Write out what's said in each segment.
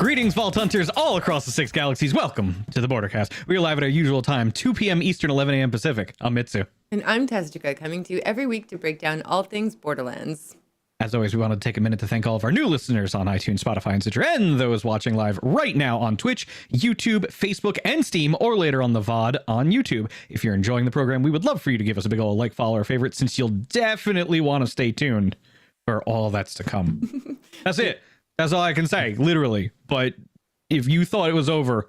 Greetings, Vault Hunters all across the 6 galaxies. Welcome to the Bordercast. We are live at our usual time, 2 p.m. Eastern, 11 a.m. Pacific. I'm Mitsu. And I'm Tess, coming to you every week to break down all things Borderlands. As always, we want to take a minute to thank all of our new listeners on iTunes, Spotify, and Stitcher, and those watching live right now on Twitch, YouTube, Facebook, and Steam, or later on the VOD on YouTube. If you're enjoying the program, we would love for you to give us a big old like, follow, or favorite, since you'll definitely want to stay tuned for all that's to come. That's it. That's all I can say, literally. But if you thought it was over,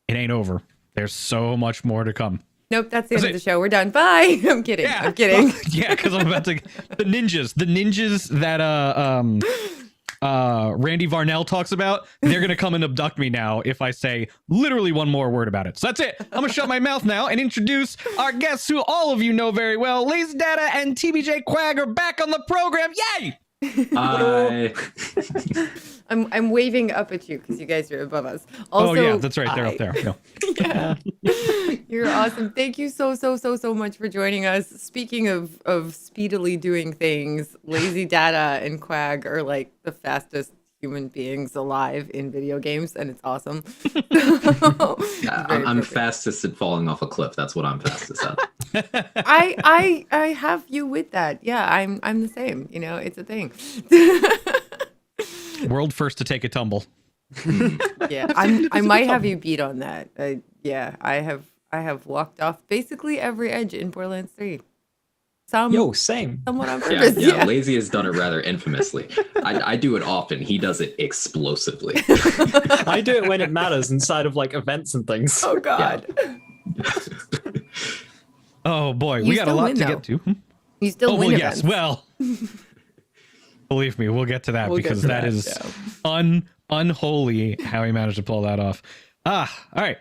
it ain't over. There's so much more to come. Nope, that's the end of the show. We're done. Bye. I'm kidding. Yeah. I'm kidding. Yeah, because I'm about to the ninjas that Randy Varnell talks about. They're gonna come and abduct me now if I say literally one more word about it. So that's it. I'm gonna shut my mouth now and introduce our guests, who all of you know very well. LazyData and TBJ Quag are back on the program. Yay! Hi. I'm waving up at you because you guys are above us. Also, oh yeah, that's right. They're up there. No. Yeah. You're awesome. Thank you so much for joining us. Speaking of speedily doing things, LazyData and Quag are like the fastest human beings alive in video games, and it's awesome. I'm fastest at falling off a cliff. That's what I'm fastest at. I have you with that. Yeah, I'm the same. You know, it's a thing. World first to take a tumble. Yeah, I might have you beat on that. Yeah, I have walked off basically every edge in Borderlands 3. Same. Somewhat on purpose. Yeah. Lazy has done it rather infamously. I do it often. He does it explosively. I do it when it matters inside of like events and things. Oh God. Yeah. Oh boy, we got a lot to get to. You still win events. Yes. Well, believe me, we'll get to that because that is unholy how he managed to pull that off. All right.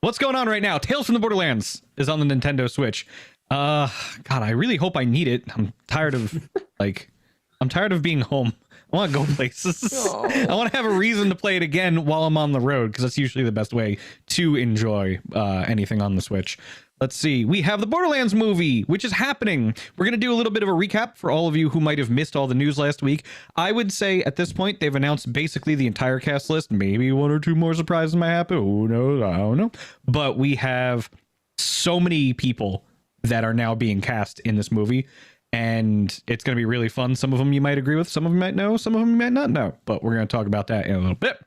What's going on right now? Tales from the Borderlands is on the Nintendo Switch. God, I really hope I need it. I'm tired of being home. I want to go places. I want to have a reason to play it again while I'm on the road, because that's usually the best way to enjoy anything on the Switch. Let's see. We have the Borderlands movie, which is happening. We're going to do a little bit of a recap for all of you who might have missed all the news last week. I would say at this point, they've announced basically the entire cast list. Maybe one or two more surprises might happen. Who knows? I don't know. But we have so many people that are now being cast in this movie, and it's going to be really fun. Some of them you might agree with, some of them you might know, some of them you might not know, but we're going to talk about that in a little bit.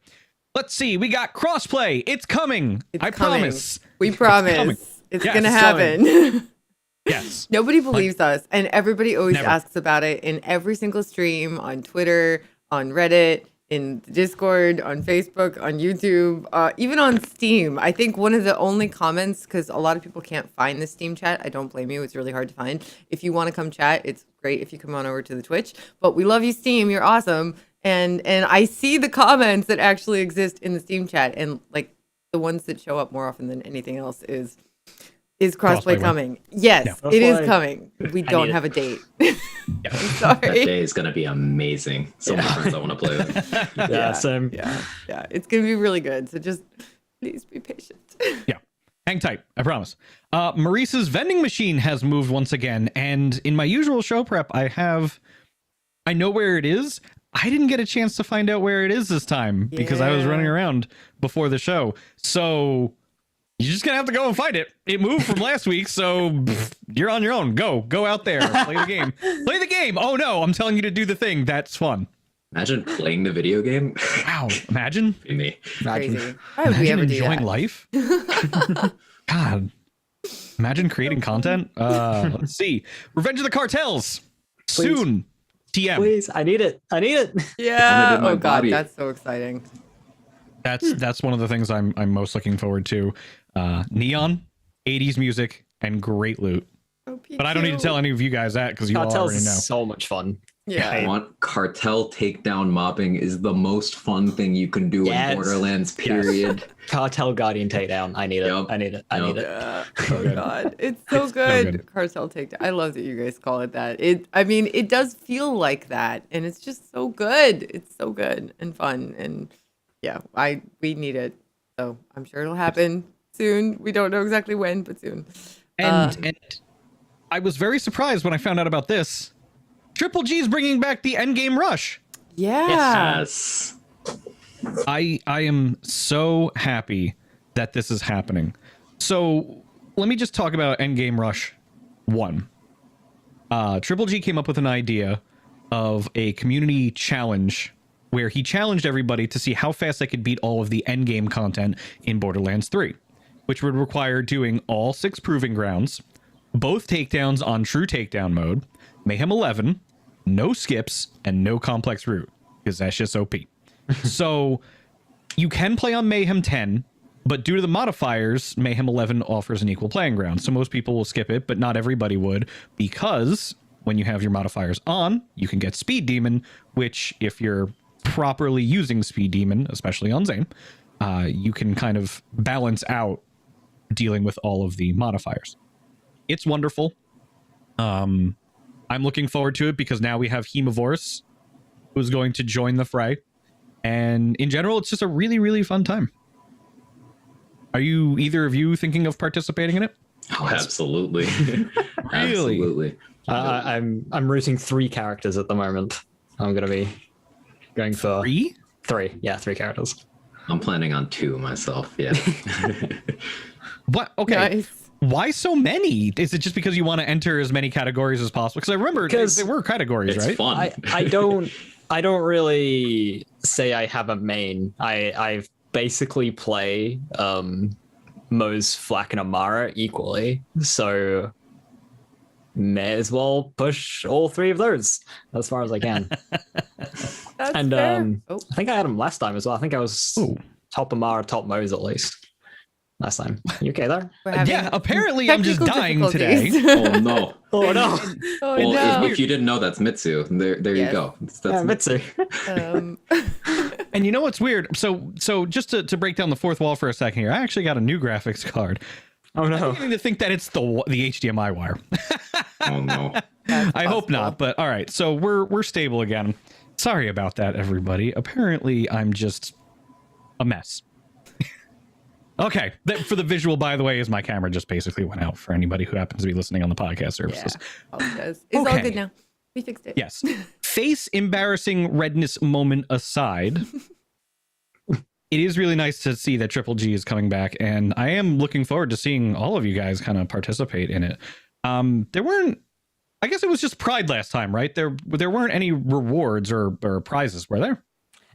Let's see. We got crossplay. It's coming. I promise. We promise. It's going to happen. Yes. Nobody believes us, and everybody always Never. asks about it in every single stream, on Twitter, on Reddit, in Discord, on Facebook, on YouTube, even on Steam. I think one of the only comments, because a lot of people can't find the Steam chat, I don't blame you, it's really hard to find. If you want to come chat, it's great if you come on over to the Twitch. But we love you, Steam, you're awesome. And I see the comments that actually exist in the Steam chat, and like the ones that show up more often than anything else is crossplay coming? Yes, it is coming. We don't have a date. I'm sorry. That day is going to be amazing. So many friends I want to play with. Same. Yeah. It's going to be really good. So just please be patient. Yeah. Hang tight. I promise. Maurice's vending machine has moved once again. And in my usual show prep, I know where it is. I didn't get a chance to find out where it is this time because I was running around before the show. So you're just going to have to go and find it. It moved from last week, so you're on your own. Go out there. Play the game. Play the game. Oh, no, I'm telling you to do the thing. That's fun. Imagine playing the video game. Wow. Imagine. Be me. Crazy. Why would we ever do enjoying that? life. God. Imagine creating content. Let's see. Revenge of the Cartels. Please. Soon. TM. Please, I need it. Yeah. in my Oh, God, body. that's so exciting. That's one of the things I'm most looking forward to. Neon, 80s music, and great loot. Oh, But I don't need to tell any of you guys that because you all Cartels already know. is so much fun. Yeah. Cartel takedown mobbing is the most fun thing you can do Yes. in Borderlands, period. Cartel Guardian takedown. I need it. Yep. I need it. Yeah. Oh God, it's so good. good. Cartel takedown. I love that you guys call it that. It does feel like that, and it's just so good. It's so good and fun, and yeah, we need it. So I'm sure it'll happen soon. We don't know exactly when, but soon. And I was very surprised when I found out about this. Triple G's bringing back the Endgame Rush. Yeah. Yes. I am so happy that this is happening. So let me just talk about Endgame Rush 1. Triple G came up with an idea of a community challenge where he challenged everybody to see how fast they could beat all of the endgame content in Borderlands 3, which would require doing all 6 proving grounds, both takedowns on true takedown mode, Mayhem 11, no skips, and no complex route, because that's just OP. So you can play on Mayhem 10, but due to the modifiers, Mayhem 11 offers an equal playing ground. So most people will skip it, but not everybody would, because when you have your modifiers on, you can get Speed Demon, which if you're properly using Speed Demon, especially on Zane, you can kind of balance out dealing with all of the modifiers. It's wonderful. I'm looking forward to it because now we have Hemovorus, who's going to join the fray. And in general, it's just a really, really fun time. Are you, either of you, thinking of participating in it? Oh, absolutely. Really? Absolutely. I'm rooting 3 characters at the moment. I'm going to be going for 3? 3. Yeah, 3 characters. I'm planning on 2 myself. Yeah. What? Okay. Nice. Why so many? Is it just because you want to enter as many categories as possible? Because I remember there were categories, It's right? fun. I don't really say I have a main. I basically play Moze, Flack, and Amara equally. So may as well push all 3 of those as far as I can. That's And fair. I think I had them last time as well. I think I was top Amara, top Moze at least last time. You okay there? We're having Yeah, apparently I'm just technical dying difficulties. today. Oh no. Oh no. Oh, Well, no. if you didn't know, that's Mitsu. There Yes. you go. Yeah, Mitsu. And you know what's weird? So just to break down the fourth wall for a second here, I actually got a new graphics card. Oh I'm no. beginning to think that it's the HDMI wire. Oh no. I hope not, but all right. So we're stable again. Sorry about that, everybody. Apparently, I'm just a mess. Okay. For the visual, by the way, is my camera just basically went out for anybody who happens to be listening on the podcast services. Apologize. It's all Okay. good now. We fixed it. Yes. Face embarrassing redness moment aside, it is really nice to see that Triple G is coming back, and I am looking forward to seeing all of you guys kind of participate in it. There weren't, I guess it was just Pride last time, right? There weren't any rewards or prizes, were there?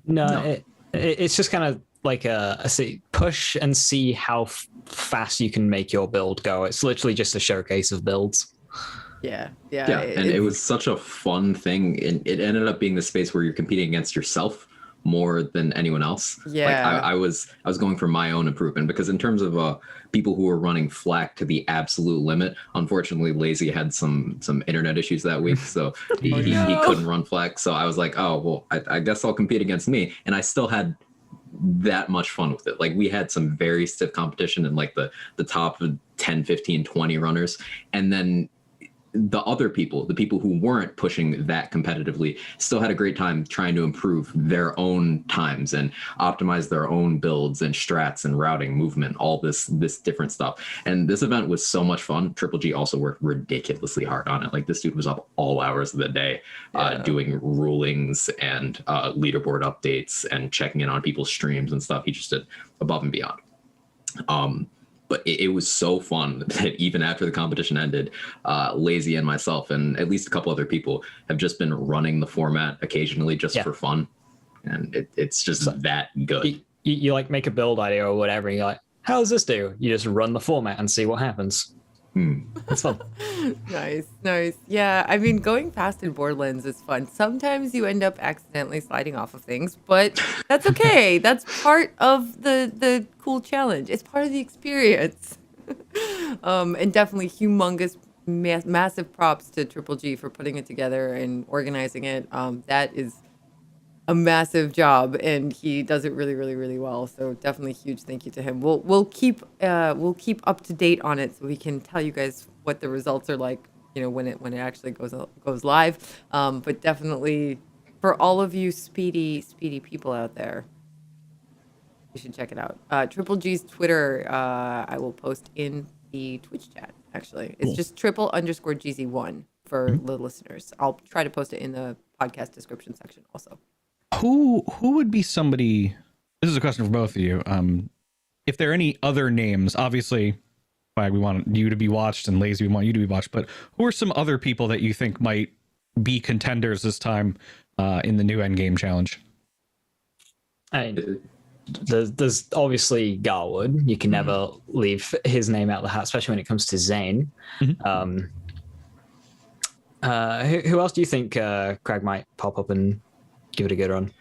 No. It's just kind of like a push and see how fast you can make your build go. It's literally just a showcase of builds. Yeah. And it was such a fun thing. And it ended up being the space where you're competing against yourself more than anyone else. Yeah. Like I was going for my own improvement, because in terms of people who were running Flack to the absolute limit, unfortunately Lazy had some internet issues that week, so he couldn't run Flack. So I was like, oh well, I guess I'll compete against me, and I still had that much fun with it. Like, we had some very stiff competition in like the top 10, 15, 20 runners, and then the other people, the people who weren't pushing that competitively, still had a great time trying to improve their own times and optimize their own builds and strats and routing, movement, all this different stuff. And this event was so much fun. Triple G also worked ridiculously hard on it. Like, this dude was up all hours of the day doing rulings and leaderboard updates and checking in on people's streams and stuff. He just did above and beyond. But it was so fun that even after the competition ended, Lazy and myself and at least a couple other people have just been running the format occasionally just for fun. And it's just that good. You like make a build idea or whatever, and you're like, how does this do? You just run the format and see what happens. It's fun. Nice. Yeah, I mean, going fast in Borderlands is fun. Sometimes you end up accidentally sliding off of things, but that's okay. That's part of the cool challenge. It's part of the experience. And definitely humongous, massive props to Triple G for putting it together and organizing it. That is a massive job, and he does it really, really, really well. So definitely huge thank you to him. We'll keep up to date on it so we can tell you guys what the results are like, you know, when it actually goes live. But definitely for all of you speedy people out there, you should check it out. Triple G's Twitter, I will post in the Twitch chat. Actually, it's just triple_GZ1 for the listeners. I'll try to post it in the podcast description section also. Who would be somebody this is a question for both of you. If there are any other names, obviously, Quag, we want you to be watched, and Lazy, we want you to be watched. But who are some other people that you think might be contenders this time in the new Endgame challenge? There's obviously Garwood. You can never leave his name out of the hat, especially when it comes to Zane. Mm-hmm. Who else do you think Craig might pop up and give it a good run?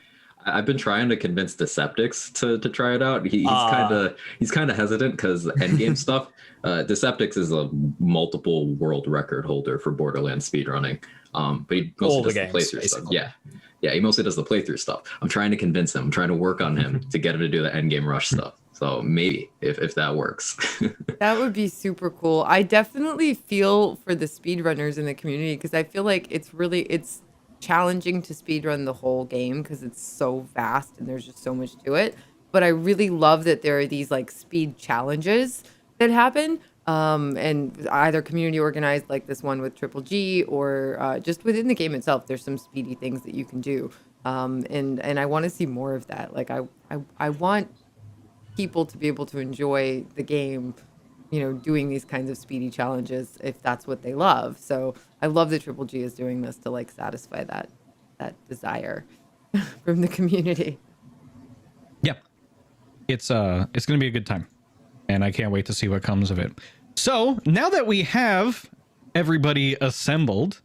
I've been trying to convince Deceptix to try it out. He's kind of hesitant because Endgame stuff. Deceptix is a multiple world record holder for Borderlands speedrunning. But he mostly does the playthrough stuff. Yeah, he mostly does the playthrough stuff. I'm trying to convince him. I'm trying to work on him to get him to do the Endgame Rush stuff. So maybe if that works. That would be super cool. I definitely feel for the speedrunners in the community because I feel like it's challenging to speedrun the whole game because it's so vast and there's just so much to it. But I really love that there are these like speed challenges that happen. And either community organized like this one with Triple G or just within the game itself, there's some speedy things that you can do. And I want to see more of that. Like I want people to be able to enjoy the game, doing these kinds of speedy challenges if that's what they love. So I love that Triple G is doing this to like satisfy that desire from the community. Yeah, it's going to be a good time, and I can't wait to see what comes of it. So now that we have everybody assembled,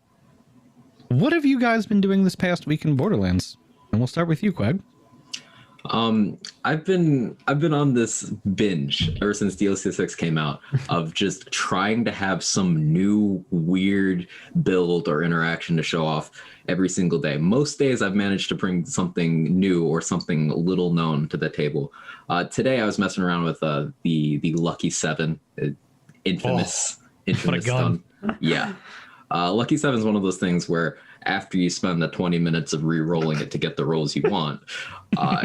what have you guys been doing this past week in Borderlands? And we'll start with you, Quag. I've been on this binge ever since DLC 6 came out of just trying to have some new weird build or interaction to show off every single day. Most days I've managed to bring something new or something little known to the table. Today I was messing around with the Lucky 7, infamous what a gun. gun. Yeah. Lucky 7 is one of those things where after you spend the 20 minutes of re-rolling it to get the rolls you want,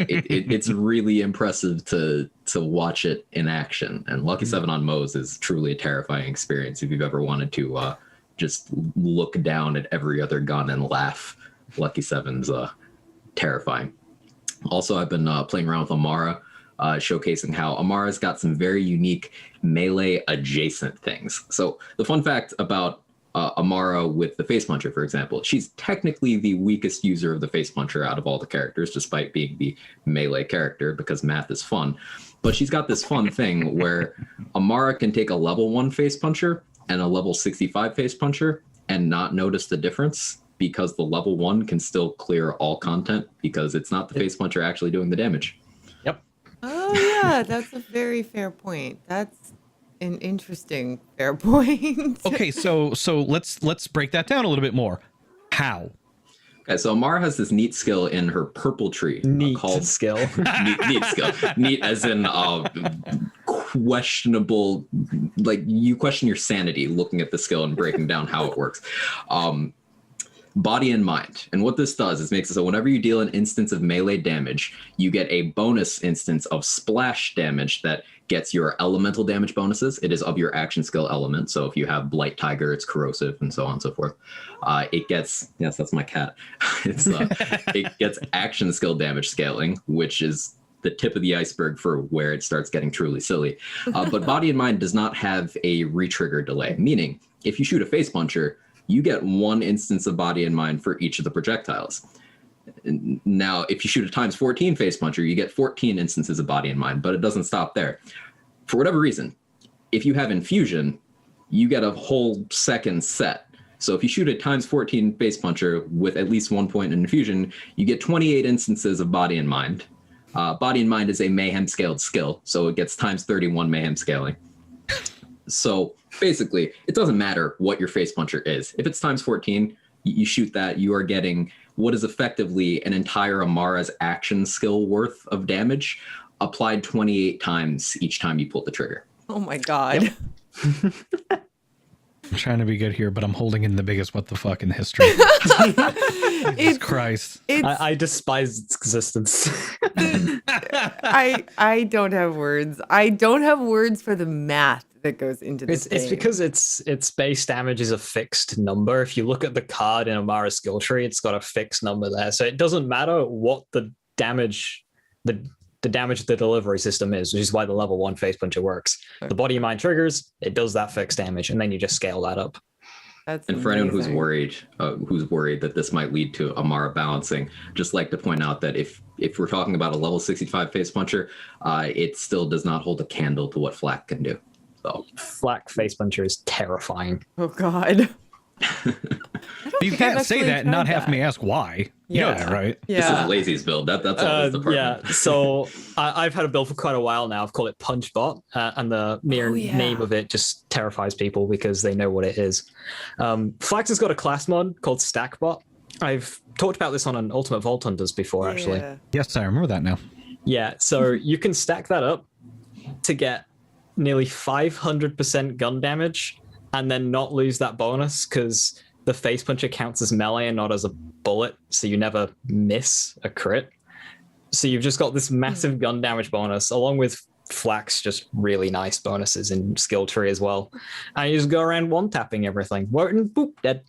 it's really impressive to watch it in action. And Lucky 7 on Moe's is truly a terrifying experience if you've ever wanted to just look down at every other gun and laugh. Lucky 7's terrifying. Also, I've been playing around with Amara, showcasing how Amara's got some very unique melee adjacent things. So the fun fact about Amara with the Face Puncher, for example, she's technically the weakest user of the Face Puncher out of all the characters, despite being the melee character, because math is fun. But she's got this fun thing where Amara can take a level 1 Face Puncher and a level 65 Face Puncher and not notice the difference, because the level 1 can still clear all content because it's not the Face Puncher actually doing the damage. Yep. Oh yeah, that's a very fair point. That's an interesting fair point. Okay, so let's break that down a little bit more. How? Okay, so Amara has this neat skill in her purple tree called skill. neat skill. Neat as in questionable, like you question your sanity looking at the skill and breaking down how it works. Body and mind. And what this does is makes it so whenever you deal an instance of melee damage, you get a bonus instance of splash damage that gets your elemental damage bonuses. It is of your action skill element. So if you have Blight Tiger, it's corrosive and so on and so forth. It gets, yes, that's my cat. It gets action skill damage scaling, which is the tip of the iceberg for where it starts getting truly silly. But Body and Mind does not have a re-trigger delay, meaning if you shoot a Face Puncher, you get 1 instance of Body and Mind for each of the projectiles. Now, if you shoot a times 14 Face Puncher, you get 14 instances of Body and Mind, but it doesn't stop there. For whatever reason, if you have Infusion, you get a whole second set. So if you shoot a times 14 Face Puncher with at least 1 point in Infusion, you get 28 instances of Body and Mind. Body and Mind is a Mayhem scaled skill, so it gets times 31 Mayhem scaling. So basically, it doesn't matter what your Face Puncher is. If it's times 14, you shoot that, you are getting what is effectively an entire Amara's action skill worth of damage applied 28 times each time you pull the trigger. Oh my god. Yep. I'm trying to be good here, but I'm holding in the biggest what the fuck in history. Jesus Christ. I despise its existence. I don't have words. I don't have words for the math that goes into this. It's because its base damage is a fixed number. If you look at the card in Amara's skill tree, it's got a fixed number there. So it doesn't matter what the damage the damage the delivery system is, which is why the level 1 Face Puncher works. The body mine triggers, it does that fixed damage, and then you just scale that up. That's and for anyone who's amazing. worried that this might lead to Amara balancing, just like to point out that if we're talking about a level 65 Face Puncher, it still does not hold a candle to what Flak can do. So Flak Face Puncher is terrifying. Oh God. You can't say that and not have me ask why. You know that, right? This is Lazy's build. That's all the department. Yeah, so I've had a build for quite a while now. I've called it Punchbot, and the mere name of it just terrifies people because they know what it is. Flax has got a class mod called Stackbot. I've talked about this on an Ultimate Vault Hunters before, actually. Yes, I remember that now. Yeah, so you can stack that up to get nearly 500% gun damage and then not lose that bonus because the Face Puncher counts as melee and not as a bullet, so you never miss a crit. So you've just got this massive gun damage bonus, along with Flak's just really nice bonuses in skill tree as well. And you just go around one-tapping everything. Wharton, boop, dead.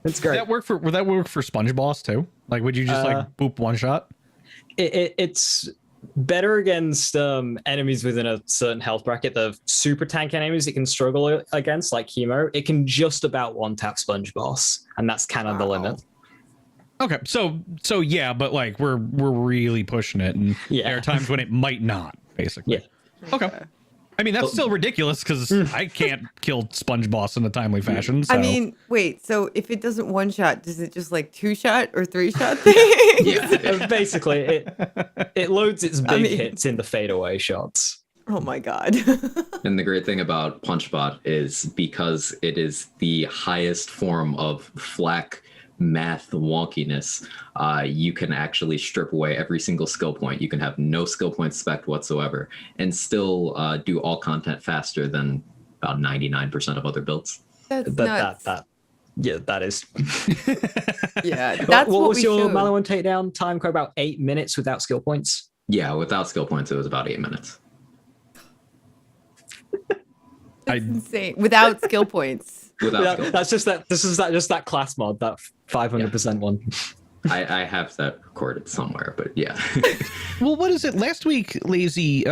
It's great. Would that work for Sponge Boss too? Like, would you just like boop one shot? It's better against enemies within a certain health bracket. The super tank enemies it can struggle against, like Chemo, it can just about one tap Sponge Boss, and that's kind of the limit. Okay, so yeah, but like we're really pushing it, and there are times when it might not, basically. Yeah. Okay. I mean, that's still ridiculous because I can't kill Sponge Boss in a timely fashion. So. I mean, wait, so if it doesn't one shot, does it just like 2-shot or 3-shot thing? Yeah, basically, it loads its big hits in the fadeaway shots. Oh my God. And the great thing about Punchbot is because it is the highest form of Flak math wonkiness, you can actually strip away every single skill point. You can have no skill point spec whatsoever and still do all content faster than about 99% of other builds. That's nuts. That is. Yeah, that's what was your Maliwan takedown time? Quite about 8 minutes without skill points. Yeah, without skill points, it was about 8 minutes. That's insane. Without skill points. That's just that. This is that class mod, that 500% one. I have that recorded somewhere, but yeah. Well, what is it? Last week, Lazy,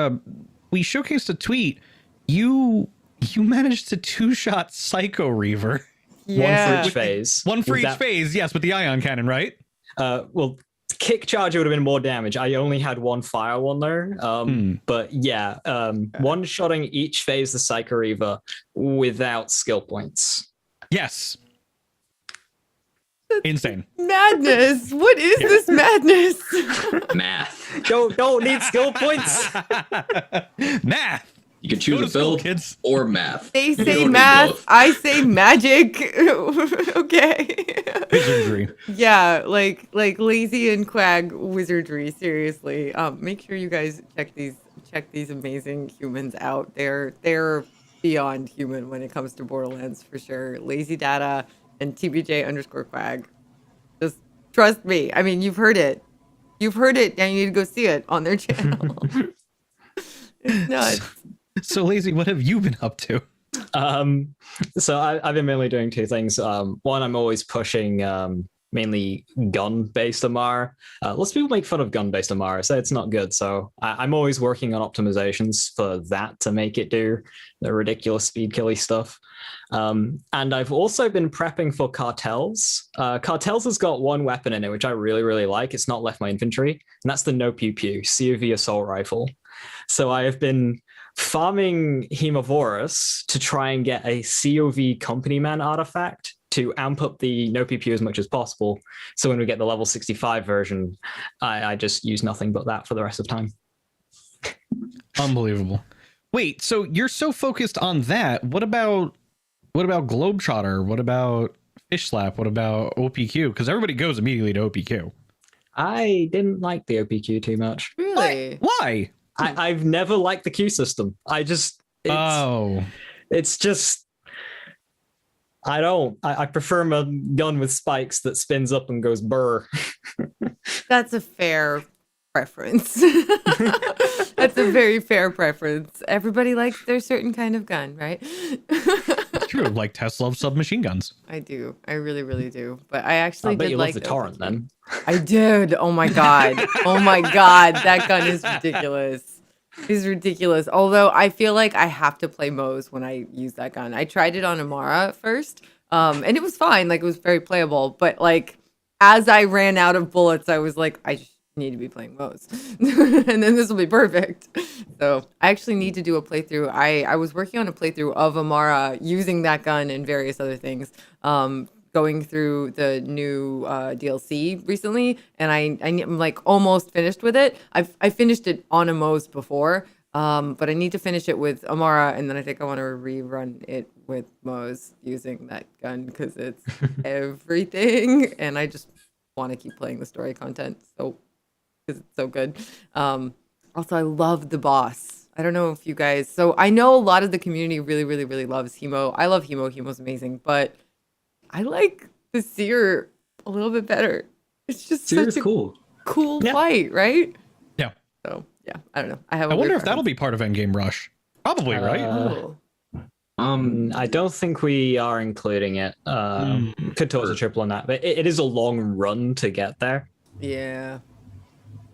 we showcased a tweet. You managed to 2-shot Psycho Reaver. Yeah. One for each phase. One for each phase, yes, with the ion cannon, right? Well, kick charge would have been more damage. I only had one fire one there. But yeah, one-shotting each phase the Psycho Reaver without skill points. Yes. Insane. Madness. What is this madness? Math. Don't need skill points. Math. You can choose a build kids. or math. They say math. I say magic. Okay. Wizardry. Yeah, like Lazy and Quag wizardry. Seriously, make sure you guys check these amazing humans out. They're beyond human when it comes to Borderlands for sure. LazyData and TBJ_Quag. Just trust me. I mean, you've heard it. You've heard it, and you need to go see it on their channel. It's nuts. So Lazy, what have you been up to? So I've been mainly doing two things. One, I'm always pushing mainly gun-based Amara. Lots of people make fun of gun-based Amara, so it's not good. So I'm always working on optimizations for that to make it do the ridiculous speed killy stuff. And I've also been prepping for Cartels. Cartels has got one weapon in it, which I really, really like. It's not left my inventory, and that's the No Pew Pew COV assault rifle. So I have been farming Hemovorus to try and get a COV company man artifact to amp up the No Pew Pew as much as possible. So when we get the level 65 version, I just use nothing but that for the rest of the time. Unbelievable. Wait, so you're so focused on that. What about Globetrotter? What about Fish Slap? What about OPQ? Because everybody goes immediately to OPQ. I didn't like the OPQ too much. Really? Why? I've never liked the Q system. It's just, I prefer my gun with spikes that spins up and goes burr. That's a fair preference. That's a very fair preference. Everybody likes their certain kind of gun, right? True, like Tess loves submachine guns. I do. I really, really do. But I actually I bet did you like love the torrent then. I did. Oh my god. Oh my god. That gun is ridiculous. It's ridiculous. Although I feel like I have to play Moe's when I use that gun. I tried it on Amara first, and it was fine. Like it was very playable. But like as I ran out of bullets, I was like, I just need to be playing Moe's, and then this will be perfect. So I actually need to do a playthrough. I was working on a playthrough of Amara using that gun and various other things. Going through the new DLC recently, and I'm like almost finished with it. I finished it on a Moe's before, but I need to finish it with Amara, and then I think I want to rerun it with Moe's using that gun because it's everything, and I just want to keep playing the story content so because it's so good. Also, I love the boss. I don't know if you guys. So I know a lot of the community really, really, really loves Hemo. I love Hemo. Hemo's amazing, but I like the Seer a little bit better. It's just Seer's such a cool fight, right? Yeah. So yeah, I don't know. I wonder if that'll be part of Endgame Rush. Probably, right? Oh. I don't think we are including it. Could toss a triple on that, but it is a long run to get there. Yeah.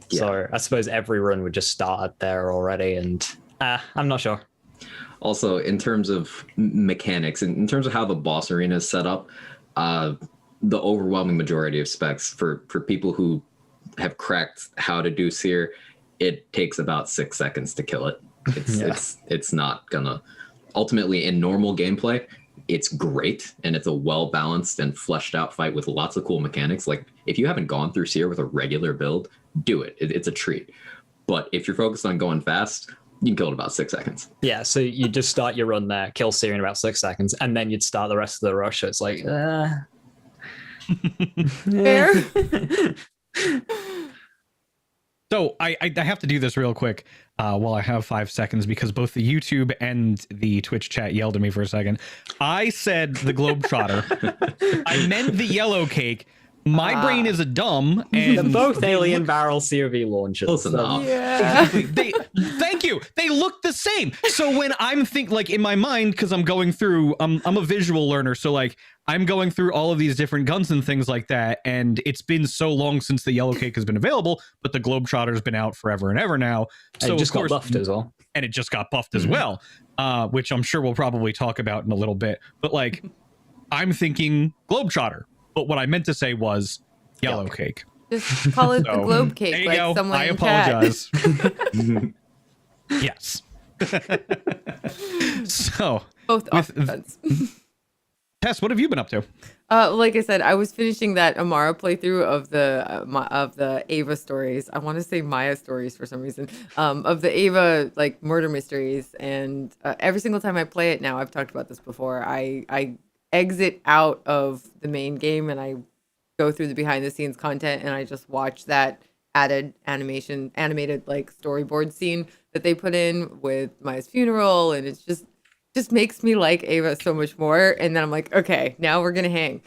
So I suppose every run would just start there already, and I'm not sure. Also, in terms of mechanics, in terms of how the boss arena is set up, the overwhelming majority of specs for people who have cracked how to do Seer, it takes about 6 seconds to kill it. It's not gonna. Ultimately, in normal gameplay, it's great, and it's a well-balanced and fleshed out fight with lots of cool mechanics. Like, if you haven't gone through Seer with a regular build, do it. It's a treat. But if you're focused on going fast, you can kill it in about 6 seconds. Yeah, so you just start your run there, kill Seer in about 6 seconds, and then you'd start the rest of the rush. So it's like, Fair. So I have to do this real quick while I have 5 seconds because both the YouTube and the Twitch chat yelled at me for a second. I said the Globetrotter. I meant the yellow cake. My brain is a dumb, and they're both alien barrel COV launchers. Close enough. Yeah. Thank you. They look the same. So when I'm like in my mind, because I'm going through, I'm a visual learner, so like I'm going through all of these different guns and things like that, and it's been so long since the yellow cake has been available, but the Globetrotter's been out forever and ever now. So it just got buffed as well. And it just got buffed as well, which I'm sure we'll probably talk about in a little bit. But like, I'm thinking Globetrotter. But what I meant to say was yellow cake. Just call it the globe cake. There you like go. Someone I in chat. apologize. Yes. So Both offense. Tess, what have you been up to? Like I said, I was finishing that Amara playthrough of the Ava stories. I want to say Maya stories for some reason. Of the Ava like murder mysteries, and every single time I play it now, I've talked about this before. I exit out of the main game and I go through the behind the scenes content and I just watch that animated like storyboard scene that they put in with Maya's funeral, and it's just makes me like Ava so much more. And then I'm like, okay, now we're gonna hang.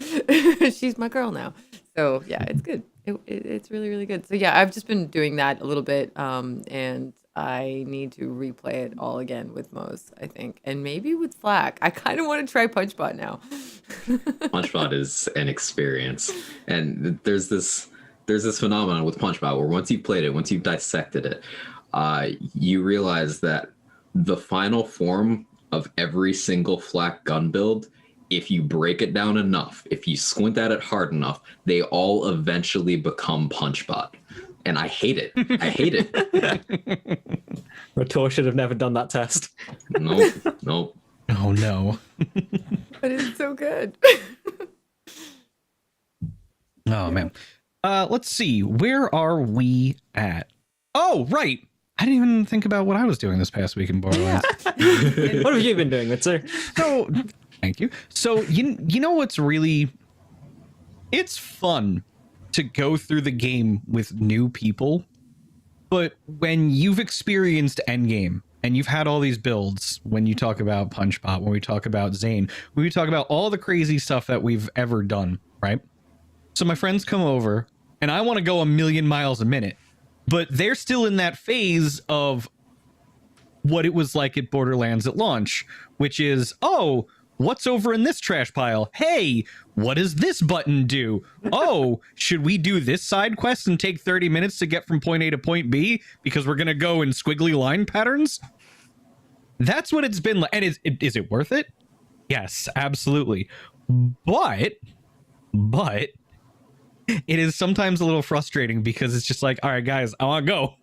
She's my girl now. So yeah, it's good. It's really, really good. So yeah, I've just been doing that a little bit, and I need to replay it all again with Moe's, I think, and maybe with Flak. I kind of want to try Punchbot now. Punchbot is an experience, and there's this phenomenon with Punchbot where once you've played it, once you've dissected it, you realize that the final form of every single Flak gun build, if you break it down enough, if you squint at it hard enough, they all eventually become Punchbot. And I hate it. I hate it. Rator should have never done that test. Nope. Oh no. But it's so good. Oh man. Let's see. Where are we at? Oh, right. I didn't even think about what I was doing this past week in Borderlands. What have you been doing, Mitsu? So, thank you. So, you know what's really... It's fun to go through the game with new people, but when you've experienced Endgame and you've had all these builds, when you talk about Punchbot, when we talk about Zane, when we talk about all the crazy stuff that we've ever done, right? So my friends come over and I want to go 1,000,000 miles a minute, but they're still in that phase of what it was like at Borderlands at launch, which is, oh, what's over in this trash pile? Hey, what does this button do? Oh, should we do this side quest and take 30 minutes to get from point A to point B because we're going to go in squiggly line patterns? That's what it's been like. And is it worth it? Yes, absolutely. But it is sometimes a little frustrating because it's just like, all right, guys, I want to go.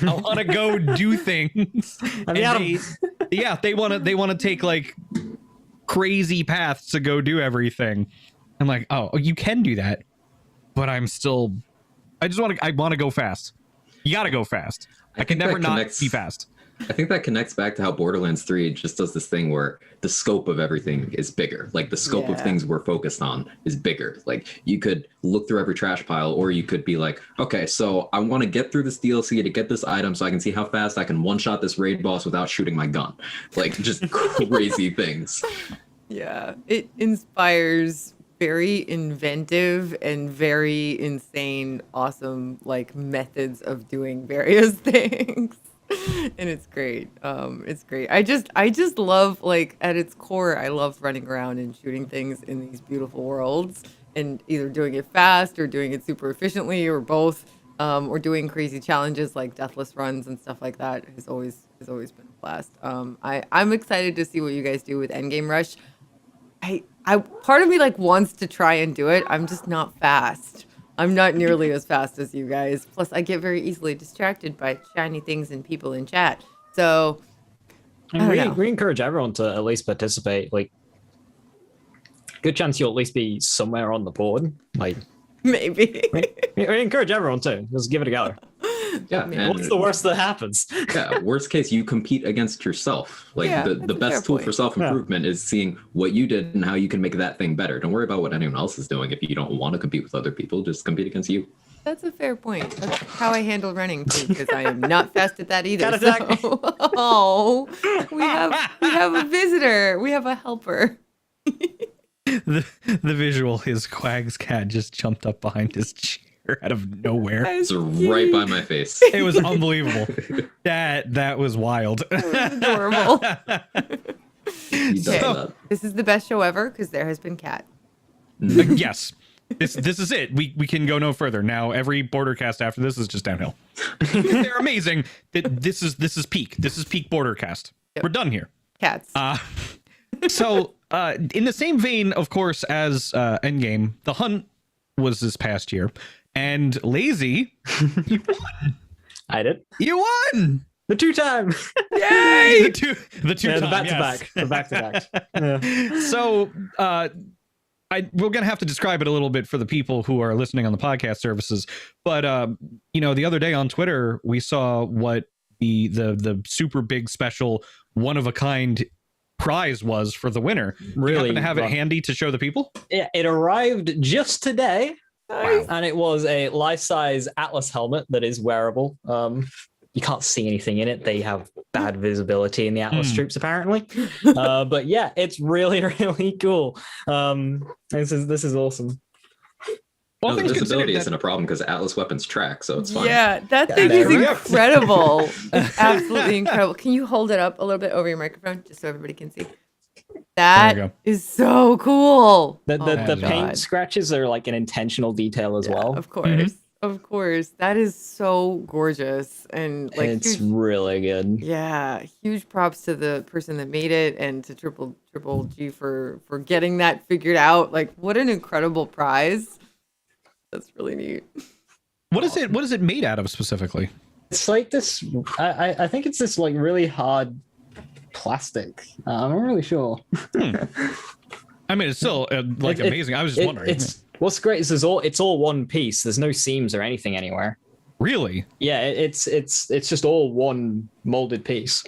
I want to go do things. They want to take like crazy paths to go do everything. I'm like, oh, you can do that, but I want to go fast. You got to go fast. I can never not be fast. I think that connects back to how Borderlands 3 just does this thing where the scope of everything is bigger. Like the scope of things we're focused on is bigger. Like you could look through every trash pile, or you could be like, okay, so I want to get through this DLC to get this item so I can see how fast I can one-shot this raid boss without shooting my gun. Like just crazy things. Yeah, it inspires very inventive and very insane, awesome like methods of doing various things. And it's great. It's great. I just love, like, at its core, I love running around and shooting things in these beautiful worlds and either doing it fast or doing it super efficiently or both, or doing crazy challenges like deathless runs and stuff like that has always been a blast. I'm excited to see what you guys do with Endgame Rush. I part of me like wants to try and do it. I'm just not fast. I'm not nearly as fast as you guys. Plus, I get very easily distracted by shiny things and people in chat. So, we encourage everyone to at least participate. Like, good chance you'll at least be somewhere on the board. Like, maybe. we encourage everyone to just give it a go. Yeah, and what's the worst that happens? Yeah, worst case, you compete against yourself. Like the best tool for self-improvement is seeing what you did and how you can make that thing better. Don't worry about what anyone else is doing. If you don't want to compete with other people, just compete against you. That's a fair point. That's how I handle running too, because I am not fast at that either. So. We have a visitor. We have a helper. The visual is Quag's cat just jumped up behind his chair out of nowhere. It's right by my face. It was unbelievable. That was wild. Adorable. Okay. This is the best show ever because there has been cat. Yes. This is it. We can go no further. Now every Bordercast after this is just downhill. They're amazing. This is peak. This is peak Bordercast. Yep. We're done here. Cats. So in the same vein, of course, as Endgame, The Hunt was this past year. And Lazy, you won. I did. You won. The 2-time. Yay! The two the back-to-back. The back-to-back. Yeah. So we're gonna have to describe it a little bit for the people who are listening on the podcast services. But the other day on Twitter, we saw what the super big special one of a kind prize was for the winner. Really? You happen to have it handy to show the people? Yeah, it arrived just today. Wow. And it was a life-size Atlas helmet that is wearable. You can't see anything in it. They have bad visibility in the Atlas troops, apparently. But yeah, it's really, really cool. This is awesome. Well, the visibility isn't a problem because Atlas weapons track, so it's fine. Yeah, that thing is incredible. It's absolutely incredible. Can you hold it up a little bit over your microphone just so everybody can see? That is so cool. The paint scratches are like an intentional detail as well. Of course. Of course. That is so gorgeous. And like it's really good. Yeah. Huge props to the person that made it and to Triple G for getting that figured out. Like, what an incredible prize. That's really neat. What is it made out of specifically? It's like this I think it's this like really hard plastic. I'm not really sure. I mean, it's still amazing. I was just wondering. What's great is it's all one piece. There's no seams or anything anywhere. Really? Yeah, it's just all one molded piece.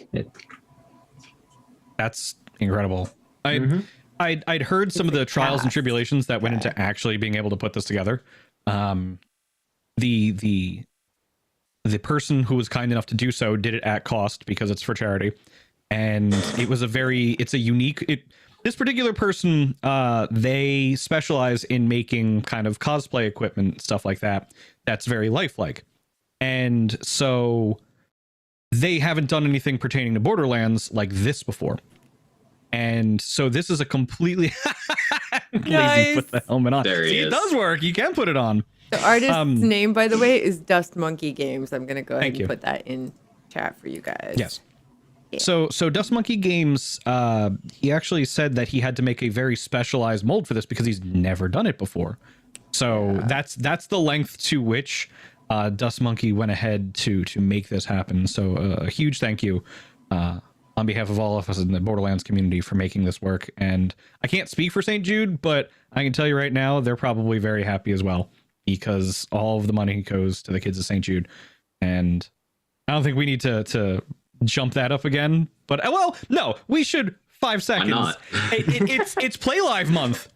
That's incredible. I'd heard some of the trials and tribulations that went into actually being able to put this together. The person who was kind enough to do so did it at cost because it's for charity. And it was it's a unique, this particular person, they specialize in making kind of cosplay equipment, stuff like that. That's very lifelike. And so they haven't done anything pertaining to Borderlands like this before. And so this is a completely Lazy Nice. put the helmet on. There he See, it is. does work. You can put it on. The artist's name, by the way, is Dust Monkey Games. I'm gonna go ahead Thank and you. put that in chat for you guys. Yes. So Dust Monkey Games, he actually said that he had to make a very specialized mold for this because he's never done it before. So that's the length to which Dust Monkey went ahead to make this happen. So a huge thank you on behalf of all of us in the Borderlands community for making this work. And I can't speak for St. Jude, but I can tell you right now, they're probably very happy as well because all of the money goes to the kids of St. Jude. And I don't think we need to jump that up again. But well, no, we should 5 seconds. Why not? It's Play Live month.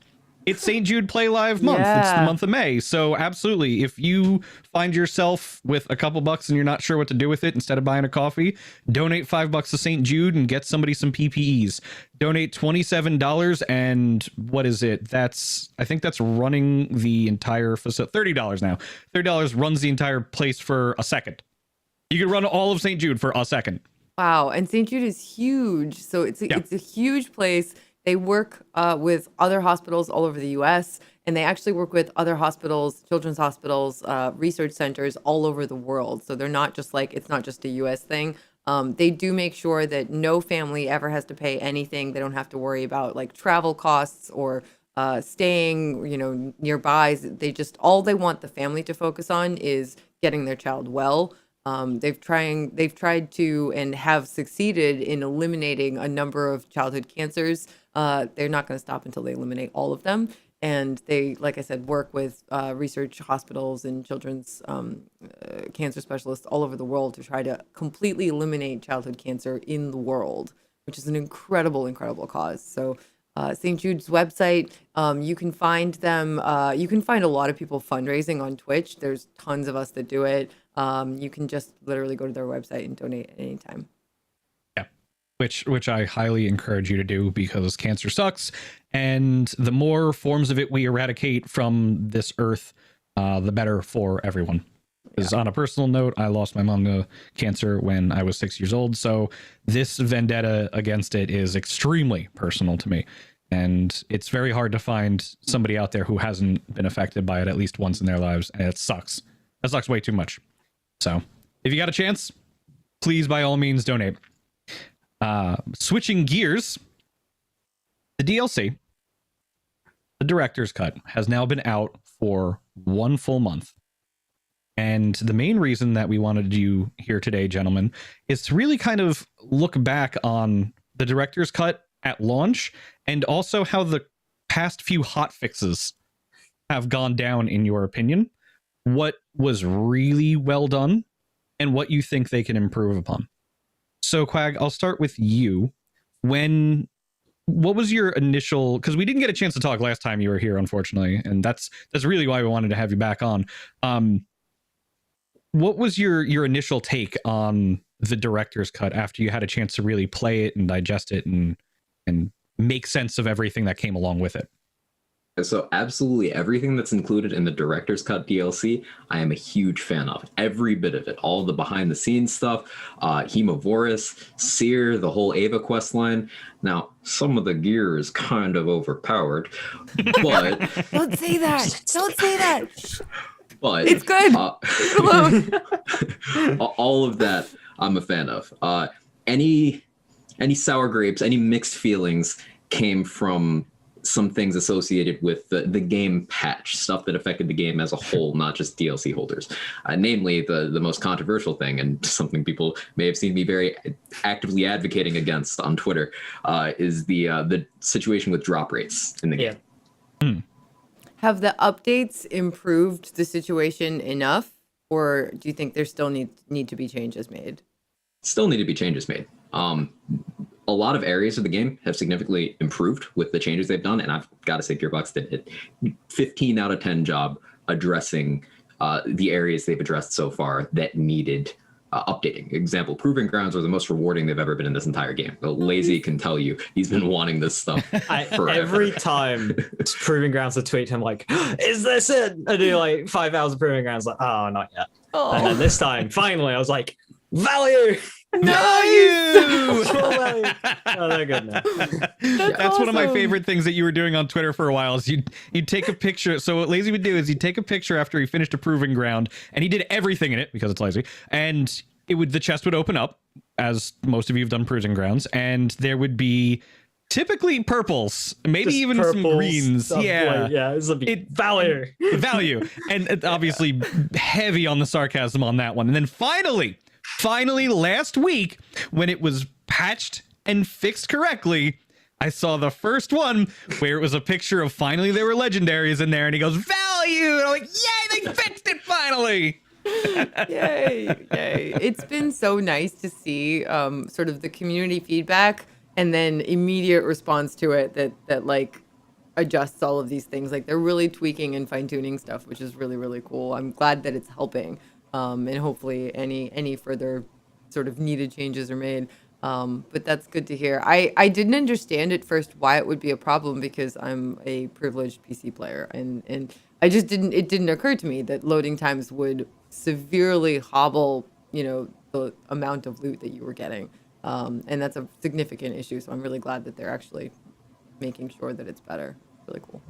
It's St. Jude Play Live month. It's the Yeah. month of May. So absolutely, if you find yourself with a couple bucks and you're not sure what to do with it, instead of buying a coffee, donate $5 to St. Jude and get somebody some PPEs. Donate $27 and what is it? I think that's running the entire facility. $30 now. $30 runs the entire place for a second. You can run all of St. Jude for a second. Wow, and St. Jude is huge, so it's a huge place. They work with other hospitals all over the U.S., and they actually work with other hospitals, children's hospitals, research centers all over the world. So they're not just like, it's not just a U.S. thing. They do make sure that no family ever has to pay anything. They don't have to worry about like travel costs or staying, nearby. All they want the family to focus on is getting their child well. They've tried to and have succeeded in eliminating a number of childhood cancers. They're not going to stop until they eliminate all of them. And they, like I said, work with research hospitals and children's cancer specialists all over the world to try to completely eliminate childhood cancer in the world, which is an incredible, incredible cause. So St. Jude's website, you can find them. You can find a lot of people fundraising on Twitch. There's tons of us that do it. You can just literally go to their website and donate at any time. Yeah, which I highly encourage you to do because cancer sucks, and the more forms of it we eradicate from this earth, the better for everyone. Because on a personal note, I lost my mom to cancer when I was 6 years old, so this vendetta against it is extremely personal to me. And it's very hard to find somebody out there who hasn't been affected by it at least once in their lives, and it sucks. That sucks way too much. So if you got a chance, please, by all means, donate. Switching gears, the DLC, the director's cut, has now been out for 1 full month. And the main reason that we wanted you here today, gentlemen, is to really kind of look back on the director's cut at launch and also how the past few hot fixes have gone down in your opinion. What was really well done and what you think they can improve upon. So Quag, I'll start with you. What was your initial, because we didn't get a chance to talk last time you were here, unfortunately, and that's really why we wanted to have you back on. What was your initial take on the director's cut after you had a chance to really play it and digest it and make sense of everything that came along with it? So absolutely everything that's included in the Director's Cut DLC, I am a huge fan of. Every bit of it. All the behind the scenes stuff, Hemovorus, Seer, the whole Ava quest line. Now, some of the gear is kind of overpowered, but... Don't say that! Don't say that! But it's good! Leave it alone! all of that I'm a fan of. Any sour grapes, any mixed feelings came from some things associated with the game patch, stuff that affected the game as a whole, not just DLC holders. Namely, the most controversial thing, and something people may have seen me very actively advocating against on Twitter, is the situation with drop rates in the game. Have the updates improved the situation enough, or do you think there still need to be changes made? Still need to be changes made. A lot of areas of the game have significantly improved with the changes they've done, and I've got to say Gearbox did a 15 out of 10 job addressing the areas they've addressed so far that needed updating. Example, Proving Grounds was the most rewarding they've ever been in this entire game. Lazy can tell you he's been wanting this stuff forever. Every time Proving Grounds a tweet, I'm like, is this it? I do like 5 hours of Proving Grounds, like, oh, not yet. Oh. And then this time, finally, I was like, value! Value! Oh, they're good now. That's one of my awesome. favorite things that you were doing on Twitter for a while. Is you'd take a picture. So what Lazy would do is he'd take a picture after he finished a proving ground, and he did everything in it because it's Lazy. And the chest would open up, as most of you have done proving grounds, and there would be typically purples, maybe Just even some purples, greens. stuff like- yeah, this will be value. Value. And it's obviously heavy on the sarcasm on that one. And then finally last week, when it was patched and fixed correctly, I saw the first one where it was a picture of finally there were legendaries in there, and he goes, value! And I'm like, yay, they fixed it finally! Yay. It's been so nice to see sort of the community feedback and then immediate response to it that like adjusts all of these things. Like they're really tweaking and fine-tuning stuff, which is really, really cool. I'm glad that it's helping. And hopefully any further sort of needed changes are made. But that's good to hear. I didn't understand at first why it would be a problem because I'm a privileged PC player, and it didn't occur to me that loading times would severely hobble, the amount of loot that you were getting. And that's a significant issue. So I'm really glad that they're actually making sure that it's better. Really cool.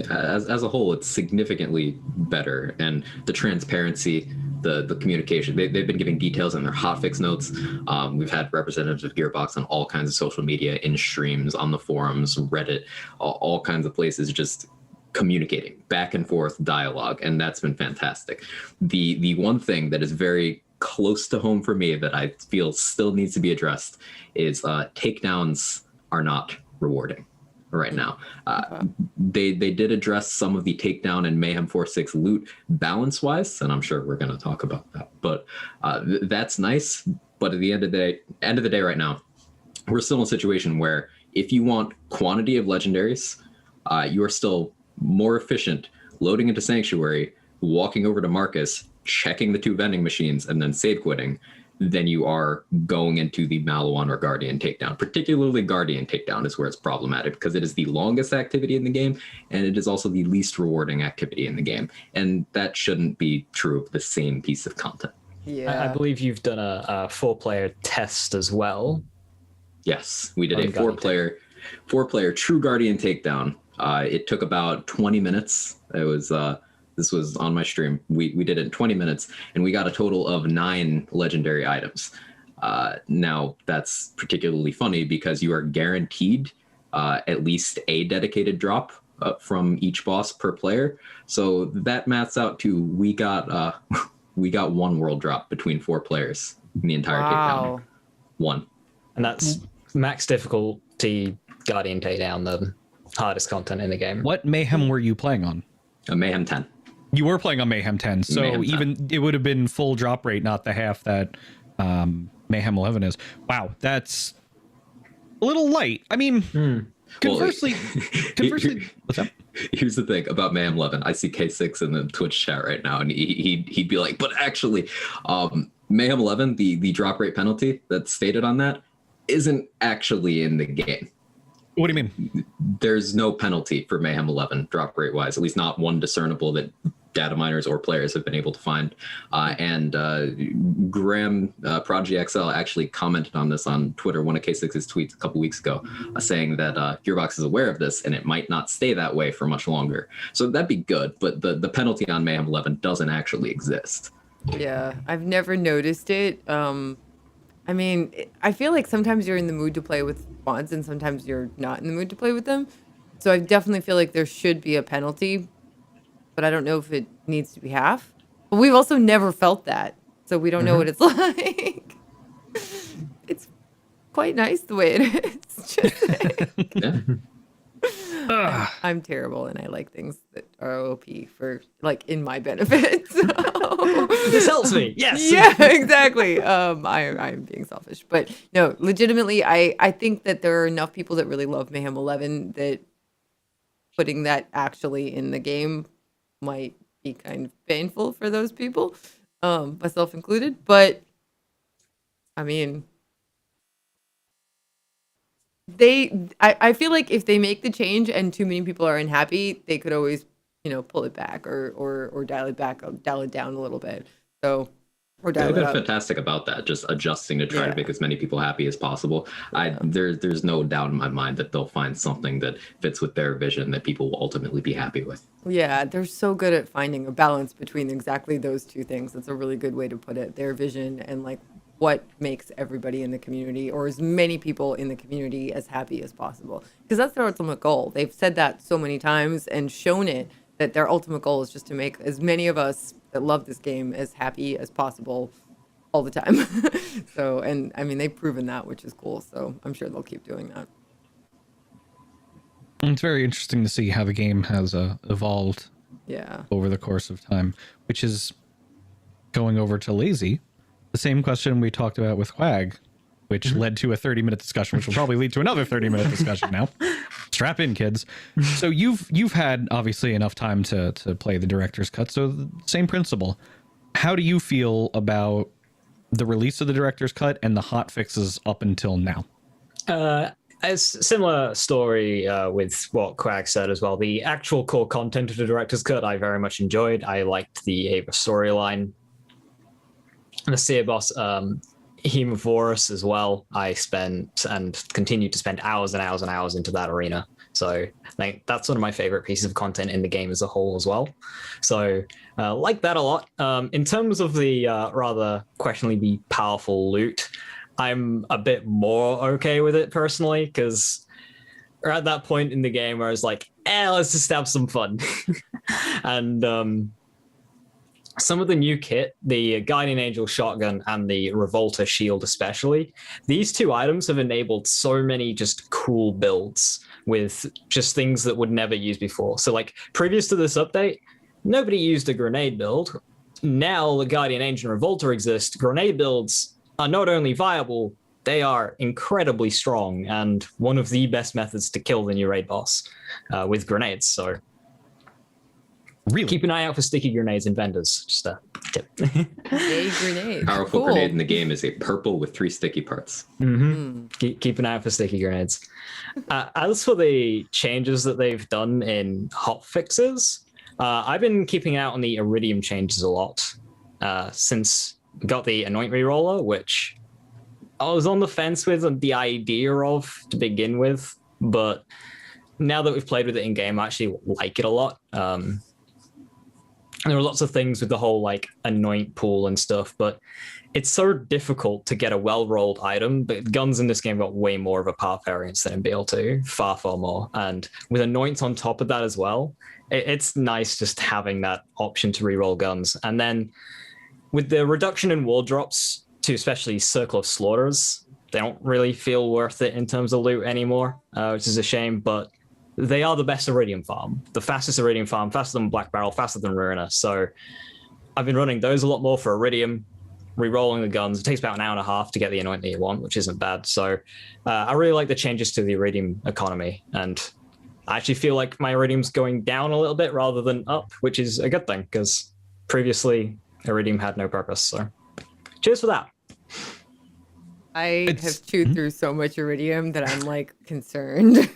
As a whole, it's significantly better, and the transparency, the communication, they've been giving details in their hotfix notes. We've had representatives of Gearbox on all kinds of social media, in streams, on the forums, Reddit, all kinds of places, just communicating back and forth dialogue, and that's been fantastic. The one thing that is very close to home for me that I feel still needs to be addressed is takedowns are not rewarding right now. They did address some of the takedown and Mayhem 4.6 loot balance wise, and I'm sure we're going to talk about that, but that's nice. But at the end of the day right now, we're still in a situation where if you want quantity of legendaries, you are still more efficient loading into Sanctuary, walking over to Marcus, checking the 2 vending machines, and then save quitting, than you are going into the Maliwan or Guardian takedown. Particularly Guardian takedown is where it's problematic because it is the longest activity in the game, and it is also the least rewarding activity in the game. And that shouldn't be true of the same piece of content. Yeah. I believe you've done a 4-player test as well. Yes, we did a 4-player true Guardian takedown. It took about 20 minutes. This was on my stream. We did it in 20 minutes, and we got a total of 9 legendary items. Now, that's particularly funny because you are guaranteed at least a dedicated drop from each boss per player. So that maths out to we got 1 world drop between 4 players in the entire takedown. 1. And that's max difficulty Guardian takedown, the hardest content in the game. What Mayhem were you playing on? A Mayhem 10. You were playing on Mayhem 10, so Mayhem 10. Even it would have been full drop rate, not the half that Mayhem 11 is. Wow, that's a little light. I mean, conversely, what's up? Here's the thing about Mayhem 11. I see K6 in the Twitch chat right now, and he'd be like, but actually, Mayhem 11, the drop rate penalty that's stated on that, isn't actually in the game. What do you mean? There's no penalty for Mayhem 11 drop rate wise, at least not one discernible that data miners or players have been able to find. And Graham, Prodigy XL, actually commented on this on Twitter, one of K6's tweets a couple weeks ago, saying that Gearbox is aware of this and it might not stay that way for much longer. So that'd be good, but the penalty on Mayhem 11 doesn't actually exist. Yeah, I've never noticed it. I mean, I feel like sometimes you're in the mood to play with mods and sometimes you're not in the mood to play with them. So I definitely feel like there should be a penalty, but I don't know if it needs to be half. But we've also never felt that, so we don't know what it's like. It's quite nice the way it is. Just Yeah. I'm terrible and I like things that are OP for like in my benefit. So. This helps me. Yes. Yeah, exactly. I'm being selfish, but no, legitimately, I think that there are enough people that really love Mayhem 11 that putting that actually in the game might be kind of painful for those people, myself included. But I mean, I feel like if they make the change and too many people are unhappy, they could always, pull it back or dial it back, dial it down a little bit. So Or They've dial it been up. fantastic about that, just adjusting to try to make as many people happy as possible. There's no doubt in my mind that they'll find something that fits with their vision that people will ultimately be happy with. Yeah, they're so good at finding a balance between exactly those two things. That's a really good way to put it. Their vision and like what makes everybody in the community, or as many people in the community, as happy as possible. Because that's their ultimate goal. They've said that so many times and shown it, that their ultimate goal is just to make as many of us that love this game as happy as possible all the time. So, and I mean, they've proven that, which is cool. So I'm sure they'll keep doing that. It's very interesting to see how the game has evolved over the course of time, which is going over to Lazy. The same question we talked about with Quag, which led to a 30-minute discussion, which will probably lead to another 30-minute discussion now. Strap in, kids. So you've had obviously enough time to play the director's cut. So the same principle. How do you feel about the release of the director's cut and the hot fixes up until now? A similar story with what Quag said as well. The actual core content of the director's cut I very much enjoyed. I liked the Ava storyline. The Seer boss, Hemophorus as well. I spent and continue to spend hours and hours and hours into that arena. So I think that's one of my favorite pieces of content in the game as a whole as well. So like that a lot. In terms of the rather questionably powerful loot, I'm a bit more okay with it personally, because we're at that point in the game where I was like, let's just have some fun. And some of the new kit, the Guardian Angel shotgun and the Revolter shield especially, these two items have enabled so many just cool builds with just things that would never use before. So like previous to this update, nobody used a grenade build. Now the Guardian Angel and Revolter exist. Grenade builds are not only viable, they are incredibly strong and one of the best methods to kill the new raid boss with grenades. So really keep an eye out for sticky grenades in vendors. Just a tip. A grenade. Powerful grenade in the game is a purple with 3 sticky parts. Keep an eye out for sticky grenades. As for the changes that they've done in hot fixes, I've been keeping out on the Iridium changes a lot since got the Anoint Reroller, which I was on the fence with the idea of to begin with, but now that we've played with it in game, I actually like it a lot. There are lots of things with the whole like anoint pool and stuff, but it's so difficult to get a well-rolled item. But guns in this game got way more of a path variance than in BL2, far, far more. And with anoints on top of that as well, it's nice just having that option to reroll guns. And then with the reduction in wall drops to especially Circle of Slaughters, they don't really feel worth it in terms of loot anymore, which is a shame, but they are the best Iridium farm. The fastest Iridium farm, faster than Black Barrel, faster than Ruiner. So I've been running those a lot more for Iridium, re-rolling the guns. It takes about an hour and a half to get the anoint that you want, which isn't bad. So I really like the changes to the Iridium economy. And I actually feel like my Iridium's going down a little bit rather than up, which is a good thing, because previously Iridium had no purpose. So cheers for that. I have chewed through so much Iridium that I'm like concerned.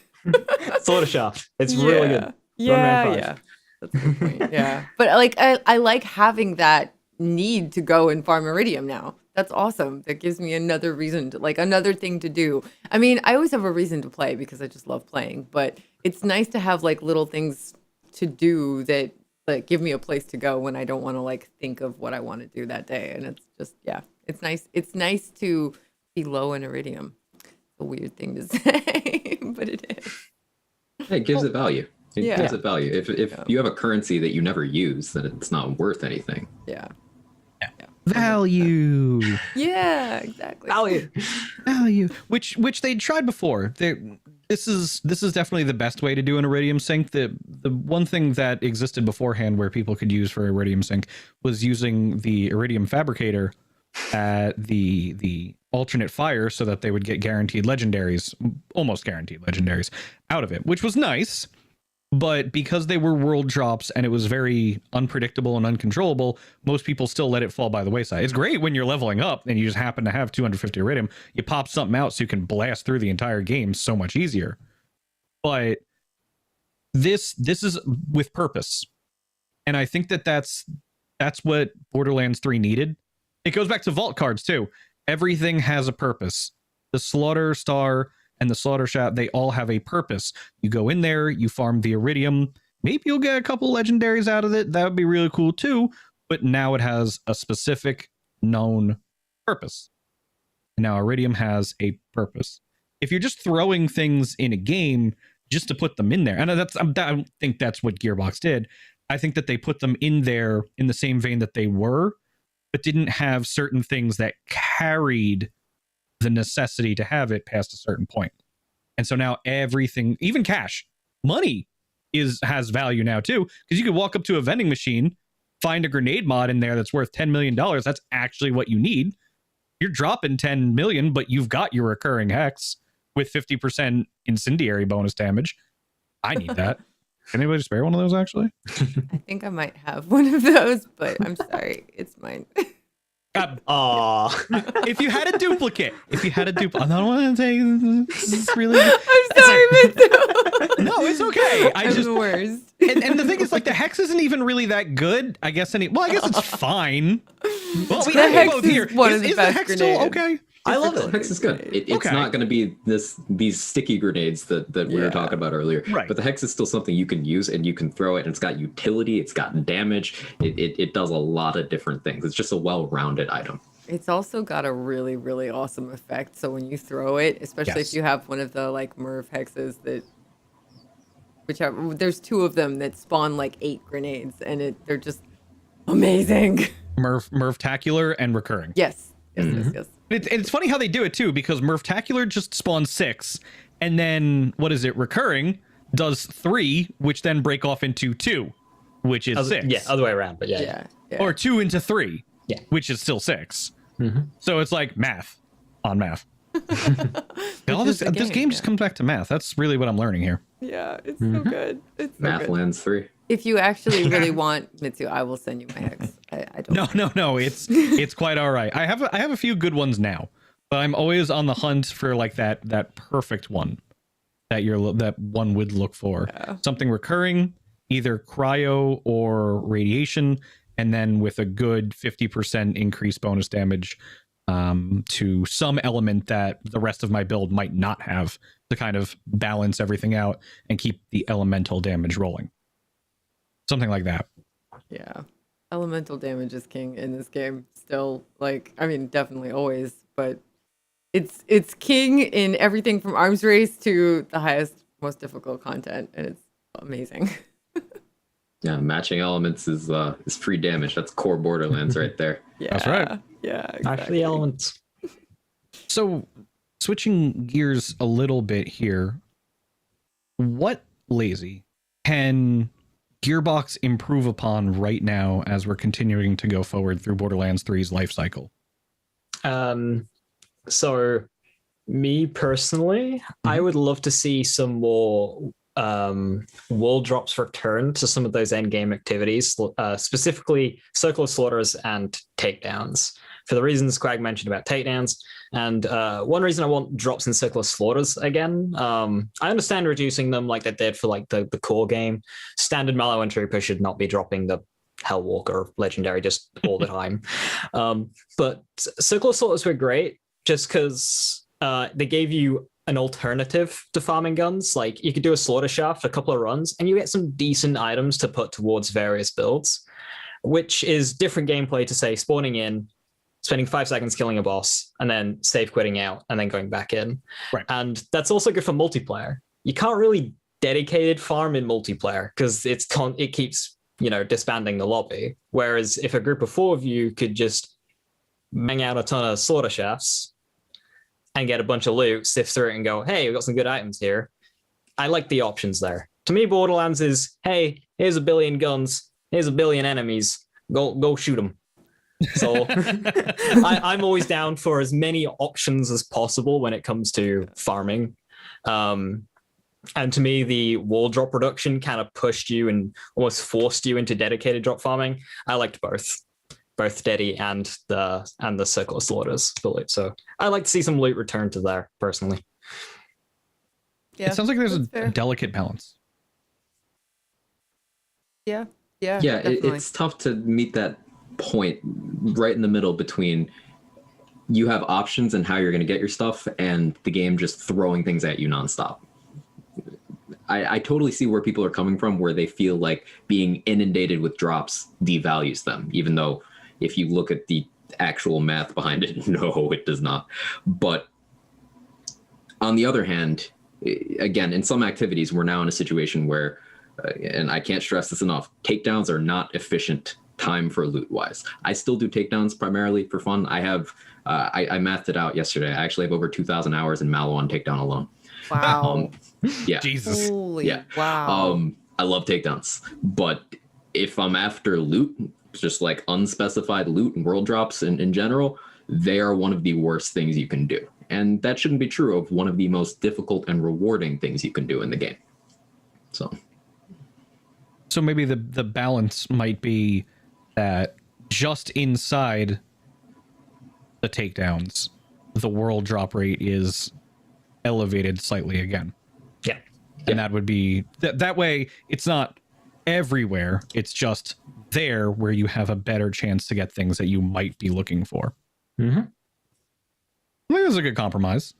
Sword of Shaft. It's really good. Yeah. That's a good point. Yeah. But like I like having that need to go and farm Iridium now. That's awesome. That gives me another reason to like another thing to do. I mean, I always have a reason to play because I just love playing, but it's nice to have like little things to do that like give me a place to go when I don't want to like think of what I want to do that day. And it's just it's nice. It's nice to be low in Iridium. It's a weird thing to say, but it is. It gives it value. It gives it value. If you have a currency that you never use, then it's not worth anything. Yeah. Value. Yeah, exactly. Value. Which they tried before. This is definitely the best way to do an Iridium sync. The one thing that existed beforehand where people could use for Iridium sync was using the Iridium Fabricator at the alternate fire so that they would get guaranteed legendaries, almost guaranteed legendaries out of it, which was nice. But because they were world drops and it was very unpredictable and uncontrollable, most people still let it fall by the wayside. It's great when you're leveling up and you just happen to have 250 Iridium. You pop something out so you can blast through the entire game so much easier. But this is with purpose. And I think that's what Borderlands 3 needed. It goes back to vault cards too. Everything has a purpose. The Slaughter Star and the Slaughter Shaft, they all have a purpose. You go in there, you farm the Iridium. Maybe you'll get a couple legendaries out of it. That would be really cool too. But now it has a specific known purpose. And now Iridium has a purpose. If you're just throwing things in a game just to put them in there, and I don't think that's what Gearbox did. I think that they put them in there in the same vein that they were, but didn't have certain things that carried the necessity to have it past a certain point. And so now everything, even cash, money has value now too, because you could walk up to a vending machine, find a grenade mod in there that's worth $10 million. That's actually what you need. You're dropping 10 million, but you've got your recurring hex with 50% incendiary bonus damage. I need that. Can anybody spare one of those actually? I think I might have one of those, but I'm sorry. It's mine. If you had a duplicate, I don't want to say this is really. I'm sorry, Mitsu. No, it's okay. I'm the worst. And the thing is, like, the hex isn't even really that good. I guess it's fine. Well, we have both here. Is the hex still okay? I love it. Hex is good. It's not going to be these sticky grenades that we were talking about earlier. Right. But the hex is still something you can use and you can throw it, and it's got utility. It's got damage. It does a lot of different ththings. It's just a well-rounded item. It's also got a really, really awesome effect. So when you throw it, especially if you have one of the like Merv hexes there's 2 of them that spawn like 8 grenades, and they're just amazing. Merv-tacular and recurring. Yes. It's funny how they do it too, because Merv-tacular just spawns 6, and then recurring does 3, which then break off into 2, which is 6. Yeah, other way around, but yeah. Or 2 into 3, which is still 6. So it's like math on math. This game just comes back to math. That's really what I'm learning here. Yeah, it's so good. It's so Math good. lands 3. If you actually really want Mitsu, I will send you my hex. I don't. No. It's quite all right. I have a few good ones now, but I'm always on the hunt for like that perfect one that one would look for. Yeah. Something recurring, either cryo or radiation, and then with a good 50% increased bonus damage to some element that the rest of my build might not have, to kind of balance everything out and keep the elemental damage rolling. Something like that. Yeah. Elemental damage is king in this game still. Like, I mean, definitely always, but it's king in everything from arms race to the highest, most difficult content, and it's amazing. Yeah, matching elements is free damage. That's core Borderlands right there. Yeah. That's right. Yeah, exactly. Actually, elements. So, switching gears a little bit here, what Lazy can Gearbox improve upon right now as we're continuing to go forward through Borderlands 3's life cycle? So, me personally, I would love to see some more wall drops return to some of those end game activities, specifically Circle of Slaughters and takedowns. For the reasons Quag mentioned about takedowns, and one reason I want drops in Circle of Slaughters again, I understand reducing them like they did for like the core game. Standard Mallow and Trooper should not be dropping the Hellwalker legendary just all the time. But Circle of Slaughters were great just because they gave you an alternative to farming guns. Like you could do a Slaughter Shaft, a couple of runs, and you get some decent items to put towards various builds, which is different gameplay to say spawning in, spending 5 seconds killing a boss, and then safe quitting out, and then going back in. Right. And that's also good for multiplayer. You can't really dedicated farm in multiplayer because it keeps, disbanding the lobby. Whereas if a group of 4 of you could just bang out a ton of Slaughter Shafts and get a bunch of loot, sift through it and go, hey, we've got some good items here. I like the options there. To me, Borderlands is, hey, here's a billion guns, here's a billion enemies, go shoot them. So I'm always down for as many options as possible when it comes to farming. And to me, the wall drop reduction kind of pushed you and almost forced you into dedicated drop farming. I liked both Dedi and the Circle of Slaughters for loot. So I like to see some loot return to there personally. Yeah, it sounds like there's a delicate balance. Yeah. It's tough to meet that point right in the middle between you have options and how you're going to get your stuff and the game just throwing things at you nonstop. I totally see where people are coming from, where they feel like being inundated with drops devalues them, even though if you look at the actual math behind it, no, it does not. But on the other hand, again, in some activities, we're now in a situation where, and I can't stress this enough, takedowns are not efficient time for loot-wise. I still do takedowns primarily for fun. I have, I mathed it out yesterday. I actually have over 2,000 hours in Malo on takedown alone. Wow. Yeah. Jesus. Holy Yeah. wow. I love takedowns, but if I'm after loot, just like unspecified loot and world drops in general, they are one of the worst things you can do. And that shouldn't be true of one of the most difficult and rewarding things you can do in the game. So maybe the balance might be that just inside the takedowns, the world drop rate is elevated slightly again. Yeah. And that would be that way it's not everywhere, it's just there where you have a better chance to get things that you might be looking for. Mm-hmm. I think it was a good compromise.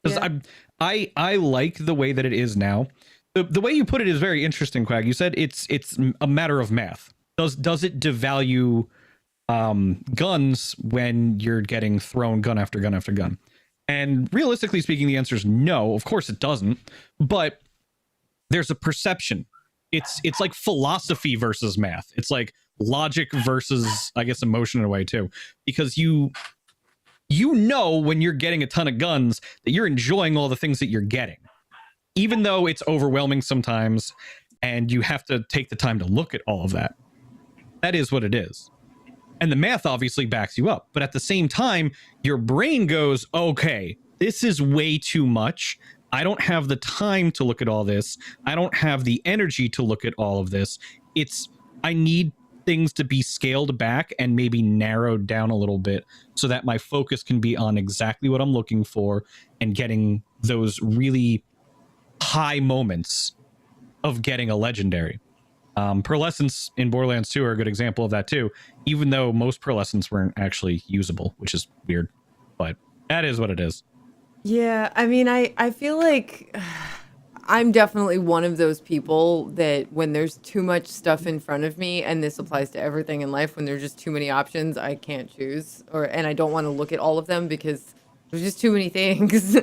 Because I like the way that it is now. The way you put it is very interesting, Quag. You said it's a matter of math. Does it devalue guns when you're getting thrown gun after gun after gun? And realistically speaking, the answer is no. Of course it doesn't. But there's a perception. It's like philosophy versus math. It's like logic versus, I guess, emotion in a way too. Because you know when you're getting a ton of guns that you're enjoying all the things that you're getting. Even though it's overwhelming sometimes and you have to take the time to look at all of that. That is what it is. And the math obviously backs you up. But at the same time, your brain goes, okay, this is way too much. I don't have the time to look at all this. I don't have the energy to look at all of this. I need things to be scaled back and maybe narrowed down a little bit so that my focus can be on exactly what I'm looking for and getting those really high moments of getting a legendary. Pearlescents in Borderlands 2 are a good example of that too, even though most pearlescents weren't actually usable, which is weird, but that is what it is. Yeah, I mean, I feel like I'm definitely one of those people that when there's too much stuff in front of me, and this applies to everything in life, when there's just too many options, I can't choose, and I don't want to look at all of them because there's just too many things.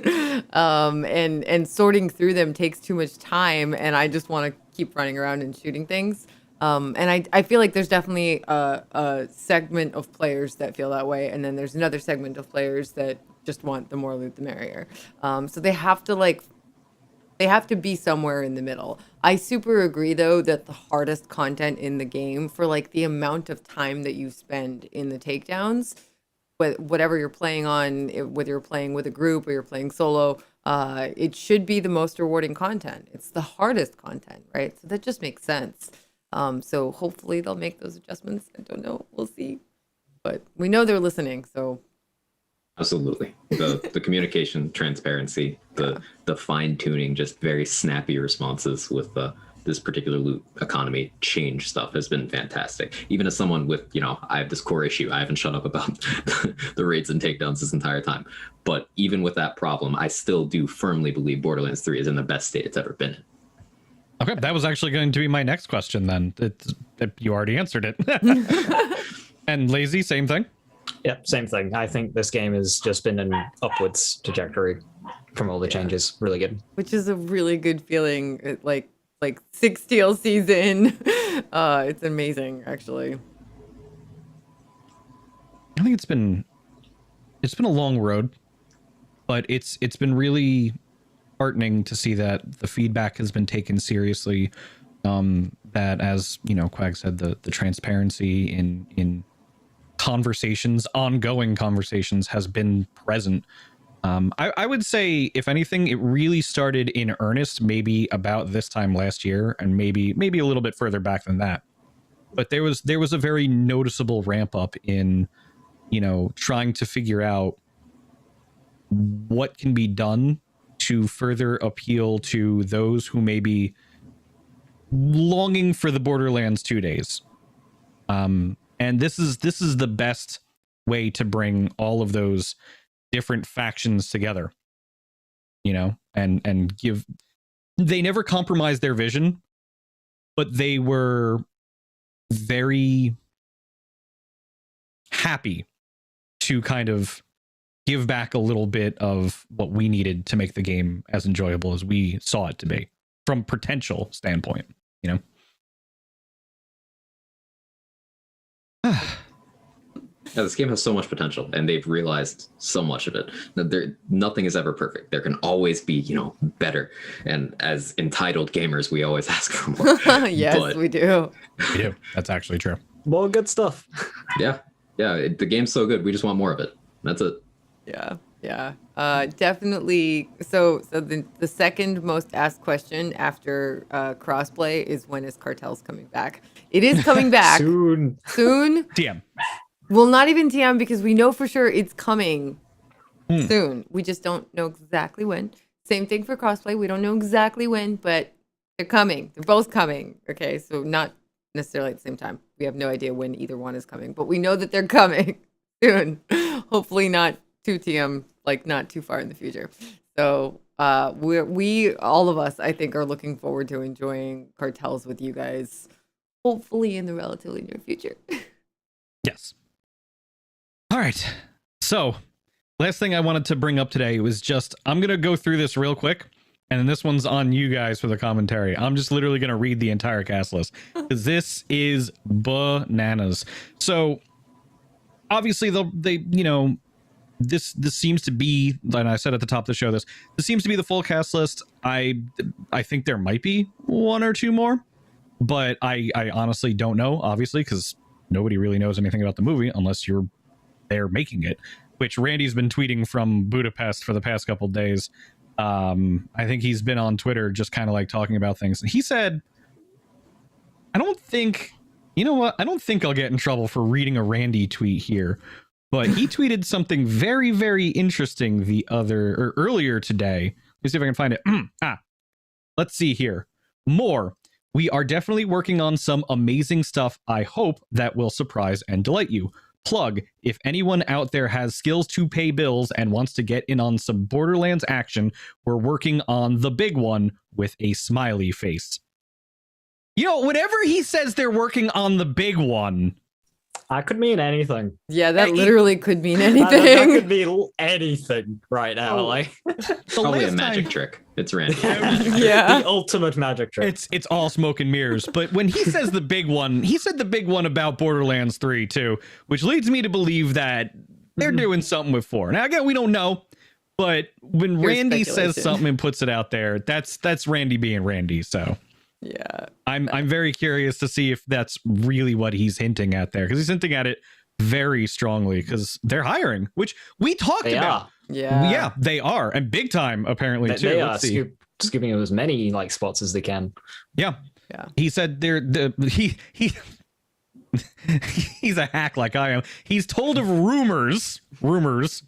And sorting through them takes too much time, and I just want to keep running around and shooting things. And I feel like there's definitely a segment of players that feel that way, and then there's another segment of players that just want the more loot the merrier. So they have to be somewhere in the middle. I super agree though that the hardest content in the game, for like the amount of time that you spend in the takedowns, whatever you're playing on, whether you're playing with a group or you're playing solo, it should be the most rewarding content. It's the hardest content, right? So that just makes sense. So hopefully they'll make those adjustments. I don't know, we'll see, but we know they're listening, so. Absolutely. The communication, transparency, the fine tuning, just very snappy responses with this particular loot economy change stuff has been fantastic. Even as someone with, I have this core issue. I haven't shut up about the raids and takedowns this entire time. But even with that problem, I still do firmly believe Borderlands 3 is in the best state it's ever been in. Okay, that was actually going to be my next question then. You already answered it. And Lazy, same thing? Yep, same thing. I think this game has just been an upwards trajectory from all the changes. Really good. Which is a really good feeling. Like 6 DLCs in. It's amazing, actually. I think it's been a long road, but it's been really heartening to see that the feedback has been taken seriously. That, as Quag said, the transparency in conversations, ongoing conversations, has been present. I would say, if anything, it really started in earnest maybe about this time last year, and maybe a little bit further back than that. But there was a very noticeable ramp up in, trying to figure out what can be done to further appeal to those who may be longing for the Borderlands 2 days. And this is the best way to bring all of those different factions together, you know, and give. They never compromised their vision, but they were very happy to kind of give back a little bit of what we needed to make the game as enjoyable as we saw it to be from potential standpoint, you know. Yeah, this game has so much potential, and they've realized so much of it. That nothing is ever perfect. There can always be, you know, better. And as entitled gamers, we always ask for more. Yes, we do. We do. That's actually true. More good stuff. Yeah, the game's so good. We just want more of it. That's it. Yeah. Definitely. So the second most asked question after crossplay is, when is Cartels coming back? It is coming back Soon. TM. Well, not even TM, because we know for sure it's coming soon. We just don't know exactly when. Same thing for crossplay. We don't know exactly when, but they're coming. They're both coming. Okay, so not necessarily at the same time. We have no idea when either one is coming, but we know that they're coming soon. Hopefully not 2TM, like not too far in the future. So we all of us, I think, are looking forward to enjoying Cartels with you guys, hopefully in the relatively near future. Yes. All right. So, last thing I wanted to bring up today was just, I'm going to go through this real quick, and then this one's on you guys for the commentary. I'm just literally going to read the entire cast list, because this is bananas. So, obviously, they you know, this seems to be, and I said at the top of the show, this seems to be the full cast list. I think there might be one or two more, but I honestly don't know, obviously, because nobody really knows anything about the movie unless you're there making it, which Randy's been tweeting from Budapest for the past couple of days. I think he's been on Twitter just kind of like talking about things. He said, I don't think I'll get in trouble for reading a Randy tweet here, but he tweeted something very, very interesting earlier today. Let's see if I can find it. Let's see here. More. We are definitely working on some amazing stuff. I hope that will surprise and delight you. Plug, if anyone out there has skills to pay bills and wants to get in on some Borderlands action, we're working on the big one with a smiley face. You know, whenever he says they're working on the big one, That could mean anything. Yeah, that literally could mean anything. That could be anything right now. Like Probably a magic trick. It's random. Yeah. The ultimate magic trick. it's all smoke and mirrors. But when he says the big one, he said the big one about Borderlands 3 too, which leads me to believe that they're doing something with 4. Now again, we don't know, but when Randy says something and puts it out there, that's Randy being Randy. So yeah, I'm very curious to see if that's really what he's hinting at there, because he's hinting at it very strongly, because they're hiring, which we talked about. Yeah, they are, and big time apparently too. They are scooping as many like spots as they can. Yeah. He said he's a hack like I am. He's told of rumors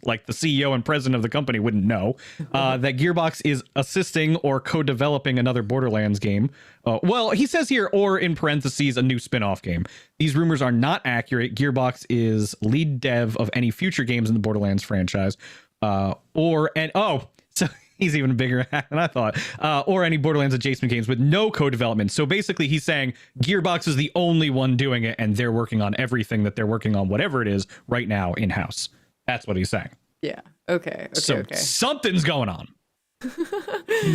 like the CEO and president of the company wouldn't know, that Gearbox is assisting or co-developing another Borderlands game. Well, he says here, or in parentheses, a new spin-off game. These rumors are not accurate. Gearbox is lead dev of any future games in the Borderlands franchise, so he's even a bigger hack than I thought. Or any Borderlands adjacent games with no co-development. So basically he's saying Gearbox is the only one doing it, and they're working on everything that they're working on, whatever it is, right now in-house. That's what he's saying. Yeah. Okay. Something's going on.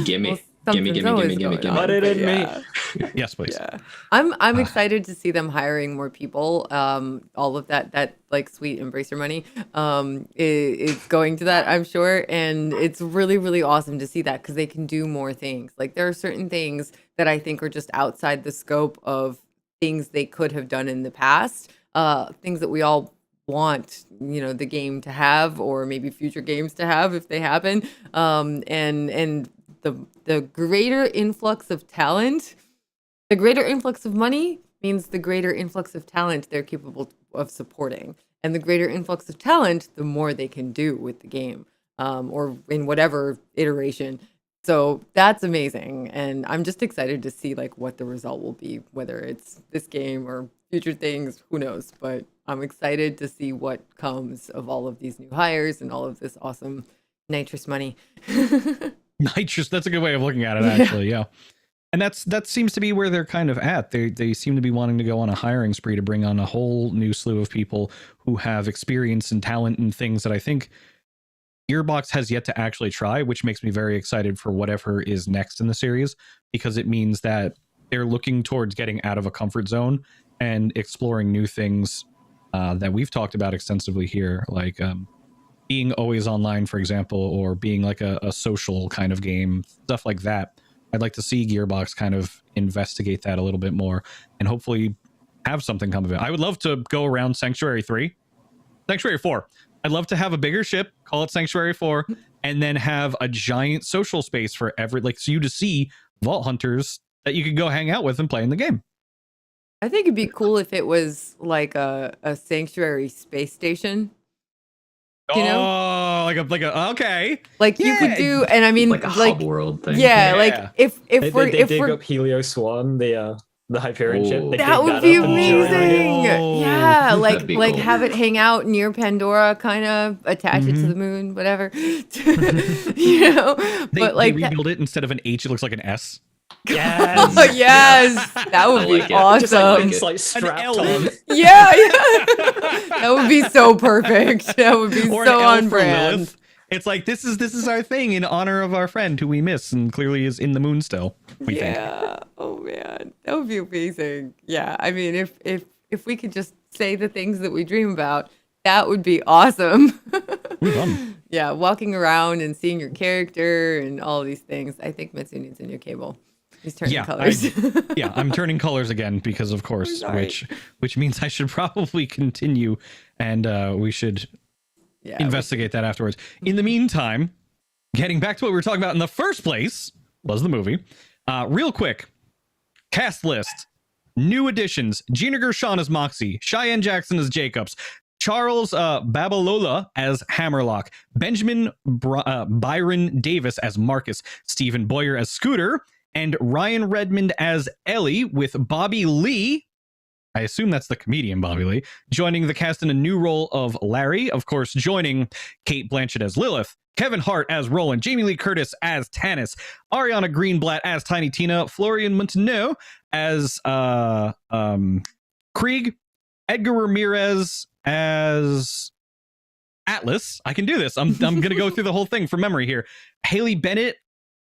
Gimme. Put it in me. Yes, please. Yeah. I'm excited to see them hiring more people. All of that like sweet Embracer money is going to that, I'm sure, and it's really, really awesome to see that, because they can do more things. Like, there are certain things that I think are just outside the scope of things they could have done in the past, things that we all want, the game to have, or maybe future games to have if they happen, and the greater influx of talent, the greater influx of money means the greater influx of talent they're capable of supporting. And the greater influx of talent, the more they can do with the game, or in whatever iteration So that's amazing. And I'm just excited to see like what the result will be, whether it's this game or future things, who knows. But I'm excited to see what comes of all of these new hires and all of this awesome nitrous money. Nitrous, that's a good way of looking at it, actually. Yeah. And that seems to be where they're kind of at. They seem to be wanting to go on a hiring spree to bring on a whole new slew of people who have experience and talent and things that I think Gearbox has yet to actually try, which makes me very excited for whatever is next in the series, because it means that they're looking towards getting out of a comfort zone and exploring new things that we've talked about extensively here, like being always online, for example, or being like a social kind of game, stuff like that. I'd like to see Gearbox kind of investigate that a little bit more and hopefully have something come of it. I would love to go around Sanctuary 4. I'd love to have a bigger ship, call it Sanctuary 4, and then have a giant social space for so you to see Vault Hunters that you could go hang out with and play in the game. I think it'd be cool if it was like a Sanctuary space station. You know? Oh, like a okay. Like you could do, and I mean, like a hub world thing. Yeah, like if They we're dig up Helio Swan, the Hyperion ship. They that dig would be up and amazing. Oh, Yeah, that'd be like cool. have it hang out near Pandora, kind of attach it to the moon, whatever. You know, but like they rebuild it instead of an H, it looks like an S. Yes. oh, yes, that would I be like it. awesome. Just like, like it's it. like strapped L. on. Yeah, that would be so perfect. That would be Or so an L on for brand. Lilith. It's like this is our thing in honor of our friend who we miss and clearly is in the moon still. We think. Oh man, that would be amazing. Yeah, I mean, if we could just say the things that we dream about, that would be awesome. Yeah, walking around and seeing your character and all of these things. I think Mitsu needs a new cable. He's turning colors. I'm turning colors again because of course, which means I should probably continue and we should investigate that afterwards. In the meantime, getting back to what we were talking about in the first place was the movie. Real quick, cast list. New additions: Gina Gershon as Moxie, Cheyenne Jackson as Jacobs, Charles Babalola as Hammerlock, Benjamin Byron Davis as Marcus, Stephen Boyer as Scooter, and Ryan Redmond as Ellie, with Bobby Lee, I assume that's the comedian Bobby Lee, joining the cast in a new role of Larry, of course, joining Kate Blanchett as Lilith, Kevin Hart as Roland, Jamie Lee Curtis as Tannis, Ariana Greenblatt as Tiny Tina, Florian Montenot as Krieg, Edgar Ramirez as Atlas. I can do this. I'm going to go through the whole thing from memory here. Haley Bennett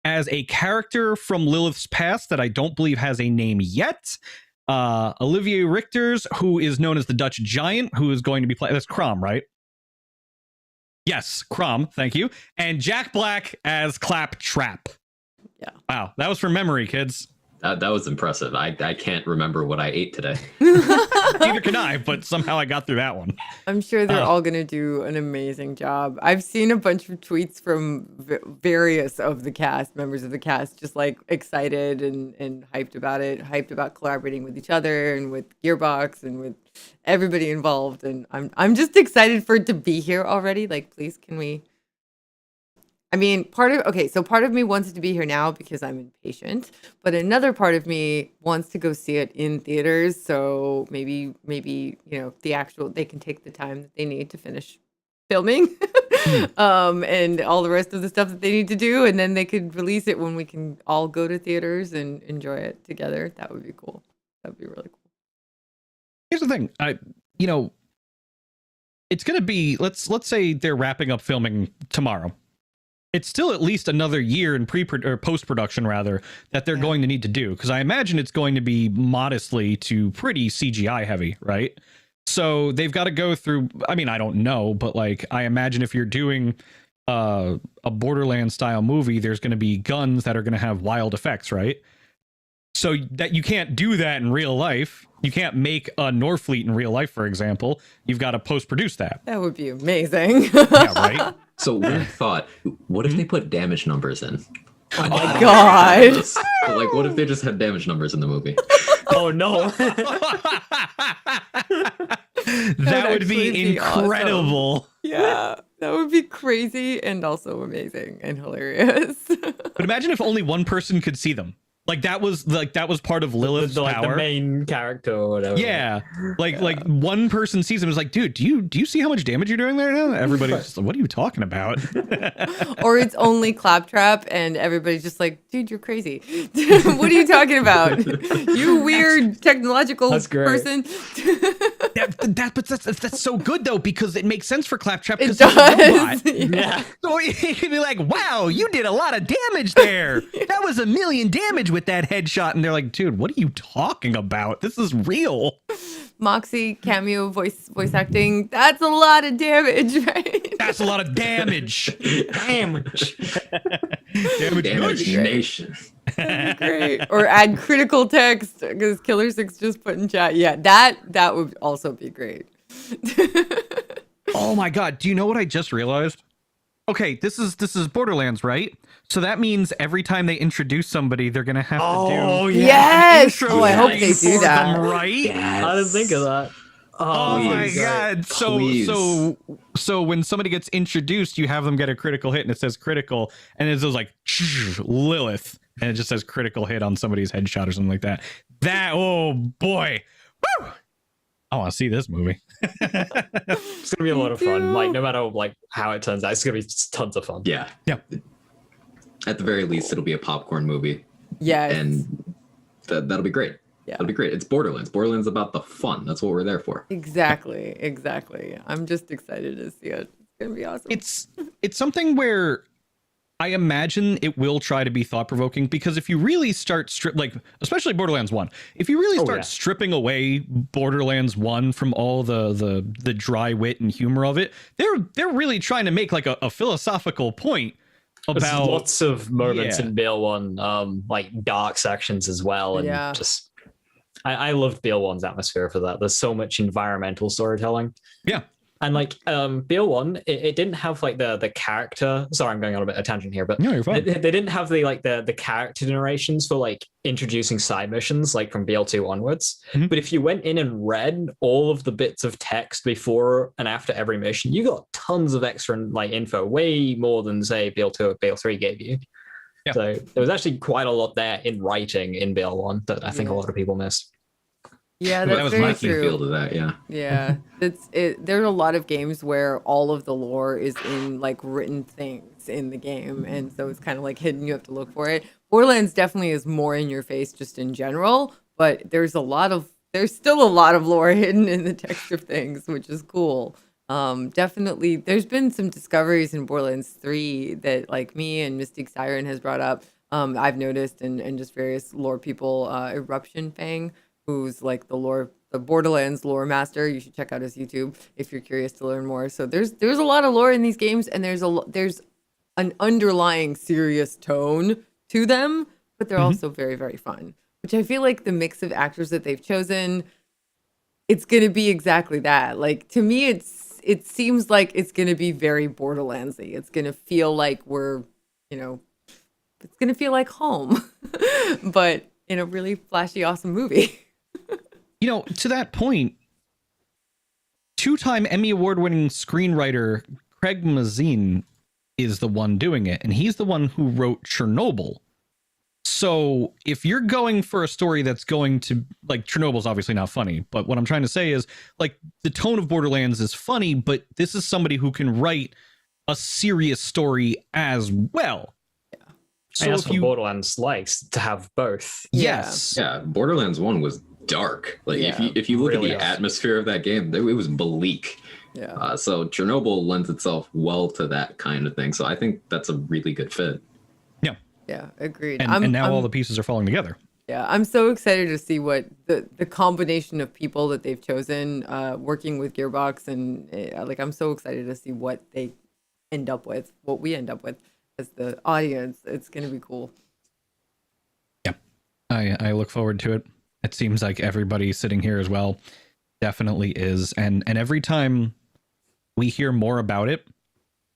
as a character from Lilith's past that I don't believe has a name yet. Olivier Richters, who is known as the Dutch Giant, who is going to be playing. That's Crom, right? Yes, Crom. Thank you. And Jack Black as Claptrap. Yeah. Wow, that was from memory, kids. That was impressive. I can't remember what I ate today. Neither can I, but somehow I got through that one. I'm sure they're all going to do an amazing job. I've seen a bunch of tweets from various of the cast, members of the cast, just like excited and hyped about it, hyped about collaborating with each other and with Gearbox and with everybody involved. And I'm just excited for it to be here already. Like, please, can we? I mean, part of me wants it to be here now because I'm impatient, but another part of me wants to go see it in theaters. So maybe, they can take the time that they need to finish filming, and all the rest of the stuff that they need to do. And then they could release it when we can all go to theaters and enjoy it together. That would be cool. That'd be really cool. Here's the thing. It's going to be, let's say they're wrapping up filming tomorrow. It's still at least another year in post-production, rather, that they're going to need to do. Because I imagine it's going to be modestly to pretty CGI heavy, right? So they've got to go through, I mean, I don't know, but like, I imagine if you're doing a Borderlands style movie, there's going to be guns that are going to have wild effects, right? So that you can't do that in real life. You can't make a Norfleet in real life, for example. You've got to post-produce that. That would be amazing. Yeah, right? So weird thought. What if they put damage numbers in? Oh my god. But like, what if they just had damage numbers in the movie? Oh no. That would be incredible. Awesome. Yeah, That would be crazy and also amazing and hilarious. But imagine if only one person could see them. Like that was part of Lilith's like power. the main character or whatever. Yeah, like one person sees him, is like, dude, do you see how much damage you're doing there now? Everybody's just like, what are you talking about? Or it's only Claptrap and everybody's just like, dude, you're crazy. What are you talking about? You weird technological person. But that's so good though, because it makes sense for Claptrap It because he's a robot. does. Yeah. So he could be like, wow, you did a lot of damage there. That was 1 million damage with that headshot. And they're like, dude, what are you talking about? This is real. Moxie cameo voice acting. That's a lot of damage, right? That's a lot of damage. Damage. Damage Nation. Great. Or add critical text because Killer Six just put in chat. Yeah, that would also be great. Oh my god, do you know what I just realized? Okay, this is Borderlands, right? So that means every time they introduce somebody, they're gonna have to do Yes. intro Oh, I hope they text do for that. them, right? Yes. I didn't think of that. Oh my Please. god. Please. So when somebody gets introduced, you have them get a critical hit and it says critical, and it says like Lilith, and it just says critical hit on somebody's headshot or something like that. That, oh boy. Woo! I want to see this movie. It's gonna be a lot of fun. Like no matter like how it turns out, it's gonna be tons of fun. Yeah. Yeah. At the very least, it'll be a popcorn movie, Yes. and that'll be great. Yeah. That'll be great. It's Borderlands. Borderlands is about the fun. That's what we're there for. Exactly. I'm just excited to see it. It's gonna be awesome. It's something where I imagine it will try to be thought-provoking, because if you really start especially Borderlands 1, if you really start stripping away Borderlands 1 from all the dry wit and humor of it, they're really trying to make like a philosophical point There's about lots of moments in BL1, like dark sections as well, and just I loved BL1's atmosphere for that. There's so much environmental storytelling. Yeah. And like BL1, it didn't have like the character. Sorry, I'm going on a bit of a tangent here, but No, you're fine. they didn't have the character narrations for like introducing side missions, like from BL2 onwards. Mhm. But if you went in and read all of the bits of text before and after every mission, you got tons of extra like info, way more than say BL2 or BL3 gave you. Yeah. So there was actually quite a lot there in writing in BL1 that I think a lot of people missed. Yeah, That that's was very my true. Feel to that, yeah. Yeah, there's a lot of games where all of the lore is in like written things in the game, and so it's kind of like hidden. You have to look for it. Borderlands definitely is more in your face just in general, but there's still a lot of lore hidden in the text of things, which is cool. Definitely, there's been some discoveries in Borderlands 3 that like me and Mystic Siren has brought up. I've noticed, and just various lore people, Eruption Fang, who's like the Borderlands lore master. You should check out his YouTube if you're curious to learn more. So there's a lot of lore in these games, and there's an underlying serious tone to them, but they're also very, very fun. Which I feel like the mix of actors that they've chosen, it's gonna be exactly that. Like to me, it seems like it's gonna be very Borderlandsy. It's gonna feel like it's gonna feel like home, but in a really flashy, awesome movie. To that point, 2-time Emmy Award-winning screenwriter Craig Mazin is the one doing it, and he's the one who wrote Chernobyl. So if you're going for a story that's going to, like, Chernobyl's obviously not funny, but what I'm trying to say is, like, the tone of Borderlands is funny, but this is somebody who can write a serious story as well. Yeah. So And that's if what you, Borderlands likes, to have both. yes, Yeah, Borderlands 1 was dark. Like Yeah. if you look Really at the is. atmosphere of that game, it was bleak. Yeah. So Chernobyl lends itself well to that kind of thing. So I think that's a really good fit. Yeah, agreed. and now all the pieces are falling together. Yeah, I'm so excited to see what the combination of people that they've chosen working with Gearbox, and like I'm so excited to see what they end up with, what we end up with as the audience. It's gonna be cool. Yeah, I look forward to it. It seems like everybody sitting here as well definitely is, and every time we hear more about it,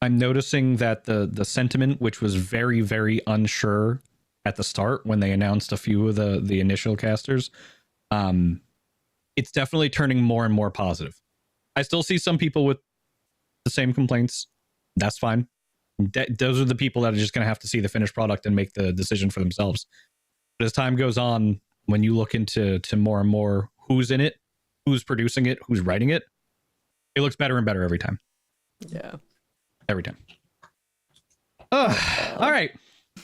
I'm noticing that the sentiment, which was very, very unsure at the start when they announced a few of the initial casters, it's definitely turning more and more positive. I still see some people with the same complaints That's fine. Those are the people that are just going to have to see the finished product and make the decision for themselves. But as time goes on, when you look into more and more who's in it, who's producing it, who's writing it, it looks better and better every time. Yeah. Every time. All right.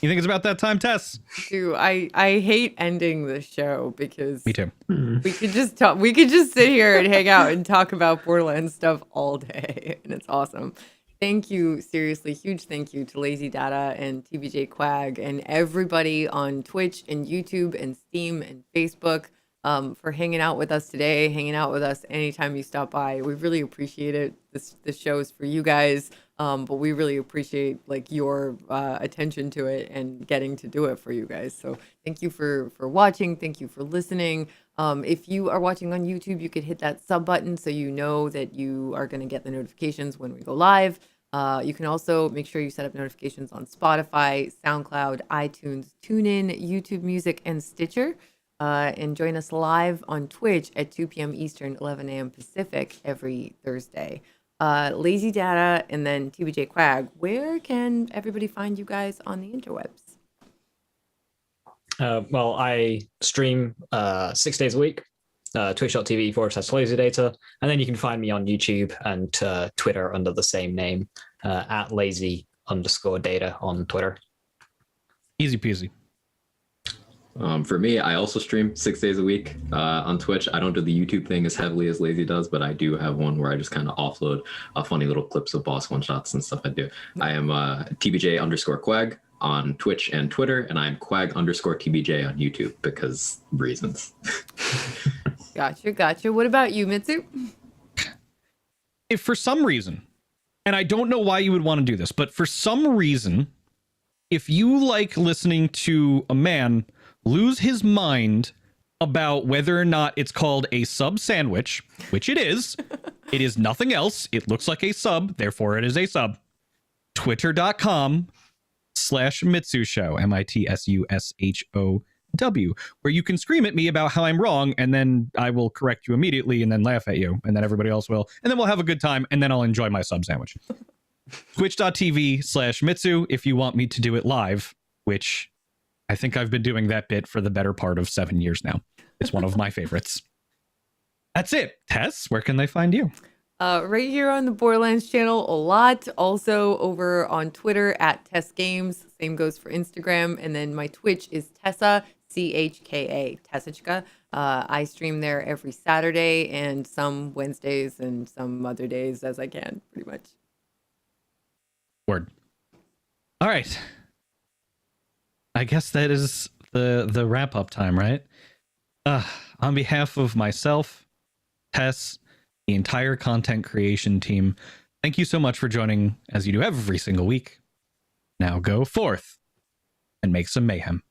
You think it's about that time, Tess? Dude, I hate ending the show because Me too. we could just talk. We could just sit here and hang out and talk about Borderlands stuff all day, and it's awesome. Thank you, seriously, huge thank you to LazyData and TBJ Quag and everybody on Twitch and YouTube and Steam and Facebook for hanging out with us today, hanging out with us anytime you stop by. We really appreciate it. This show is for you guys, but we really appreciate like your attention to it and getting to do it for you guys. So thank you for watching. Thank you for listening. If you are watching on YouTube, you could hit that sub button so you know that you are going to get the notifications when we go live. You can also make sure you set up notifications on Spotify, SoundCloud, iTunes, TuneIn, YouTube Music, and Stitcher. And join us live on Twitch at 2 p.m. Eastern, 11 a.m. Pacific every Thursday. LazyData and then TBJ Quag, where can everybody find you guys on the interwebs? Well, I stream 6 days a week, twitch.tv/LazyData, and then you can find me on YouTube and Twitter under the same name, at lazy_data on Twitter. Easy peasy. For me, I also stream 6 days a week on Twitch. I don't do the YouTube thing as heavily as Lazy does, but I do have one where I just kind of offload funny little clips of boss one-shots and stuff I do. I am TBJ_Quag on Twitch and Twitter, and I'm Quag_TBJ on YouTube because reasons. Gotcha. What about you, Mitsu? If for some reason, and I don't know why you would want to do this, but for some reason, if you like listening to a man lose his mind about whether or not it's called a sub sandwich, which it is nothing else. It looks like a sub, therefore it is a sub. Twitter.com/Mitsu Show, MITSUSHOW, where you can scream at me about how I'm wrong, and then I will correct you immediately and then laugh at you, and then everybody else will, and then we'll have a good time, and then I'll enjoy my sub sandwich. Twitch.tv/Mitsu if you want me to do it live, which I think I've been doing that bit for the better part of 7 years now. It's one of my favorites. That's it. Tess, where can they find you? Right here on the Borderlands channel a lot. Also over on Twitter at Tess Games. Same goes for Instagram. And then my Twitch is Tessa, CHKA, Tessichka. I stream there every Saturday and some Wednesdays and some other days as I can, pretty much. Word. All right. I guess that is the wrap up time, right? On behalf of myself, Tess, the entire content creation team, thank you so much for joining as you do every single week. Now go forth and make some mayhem.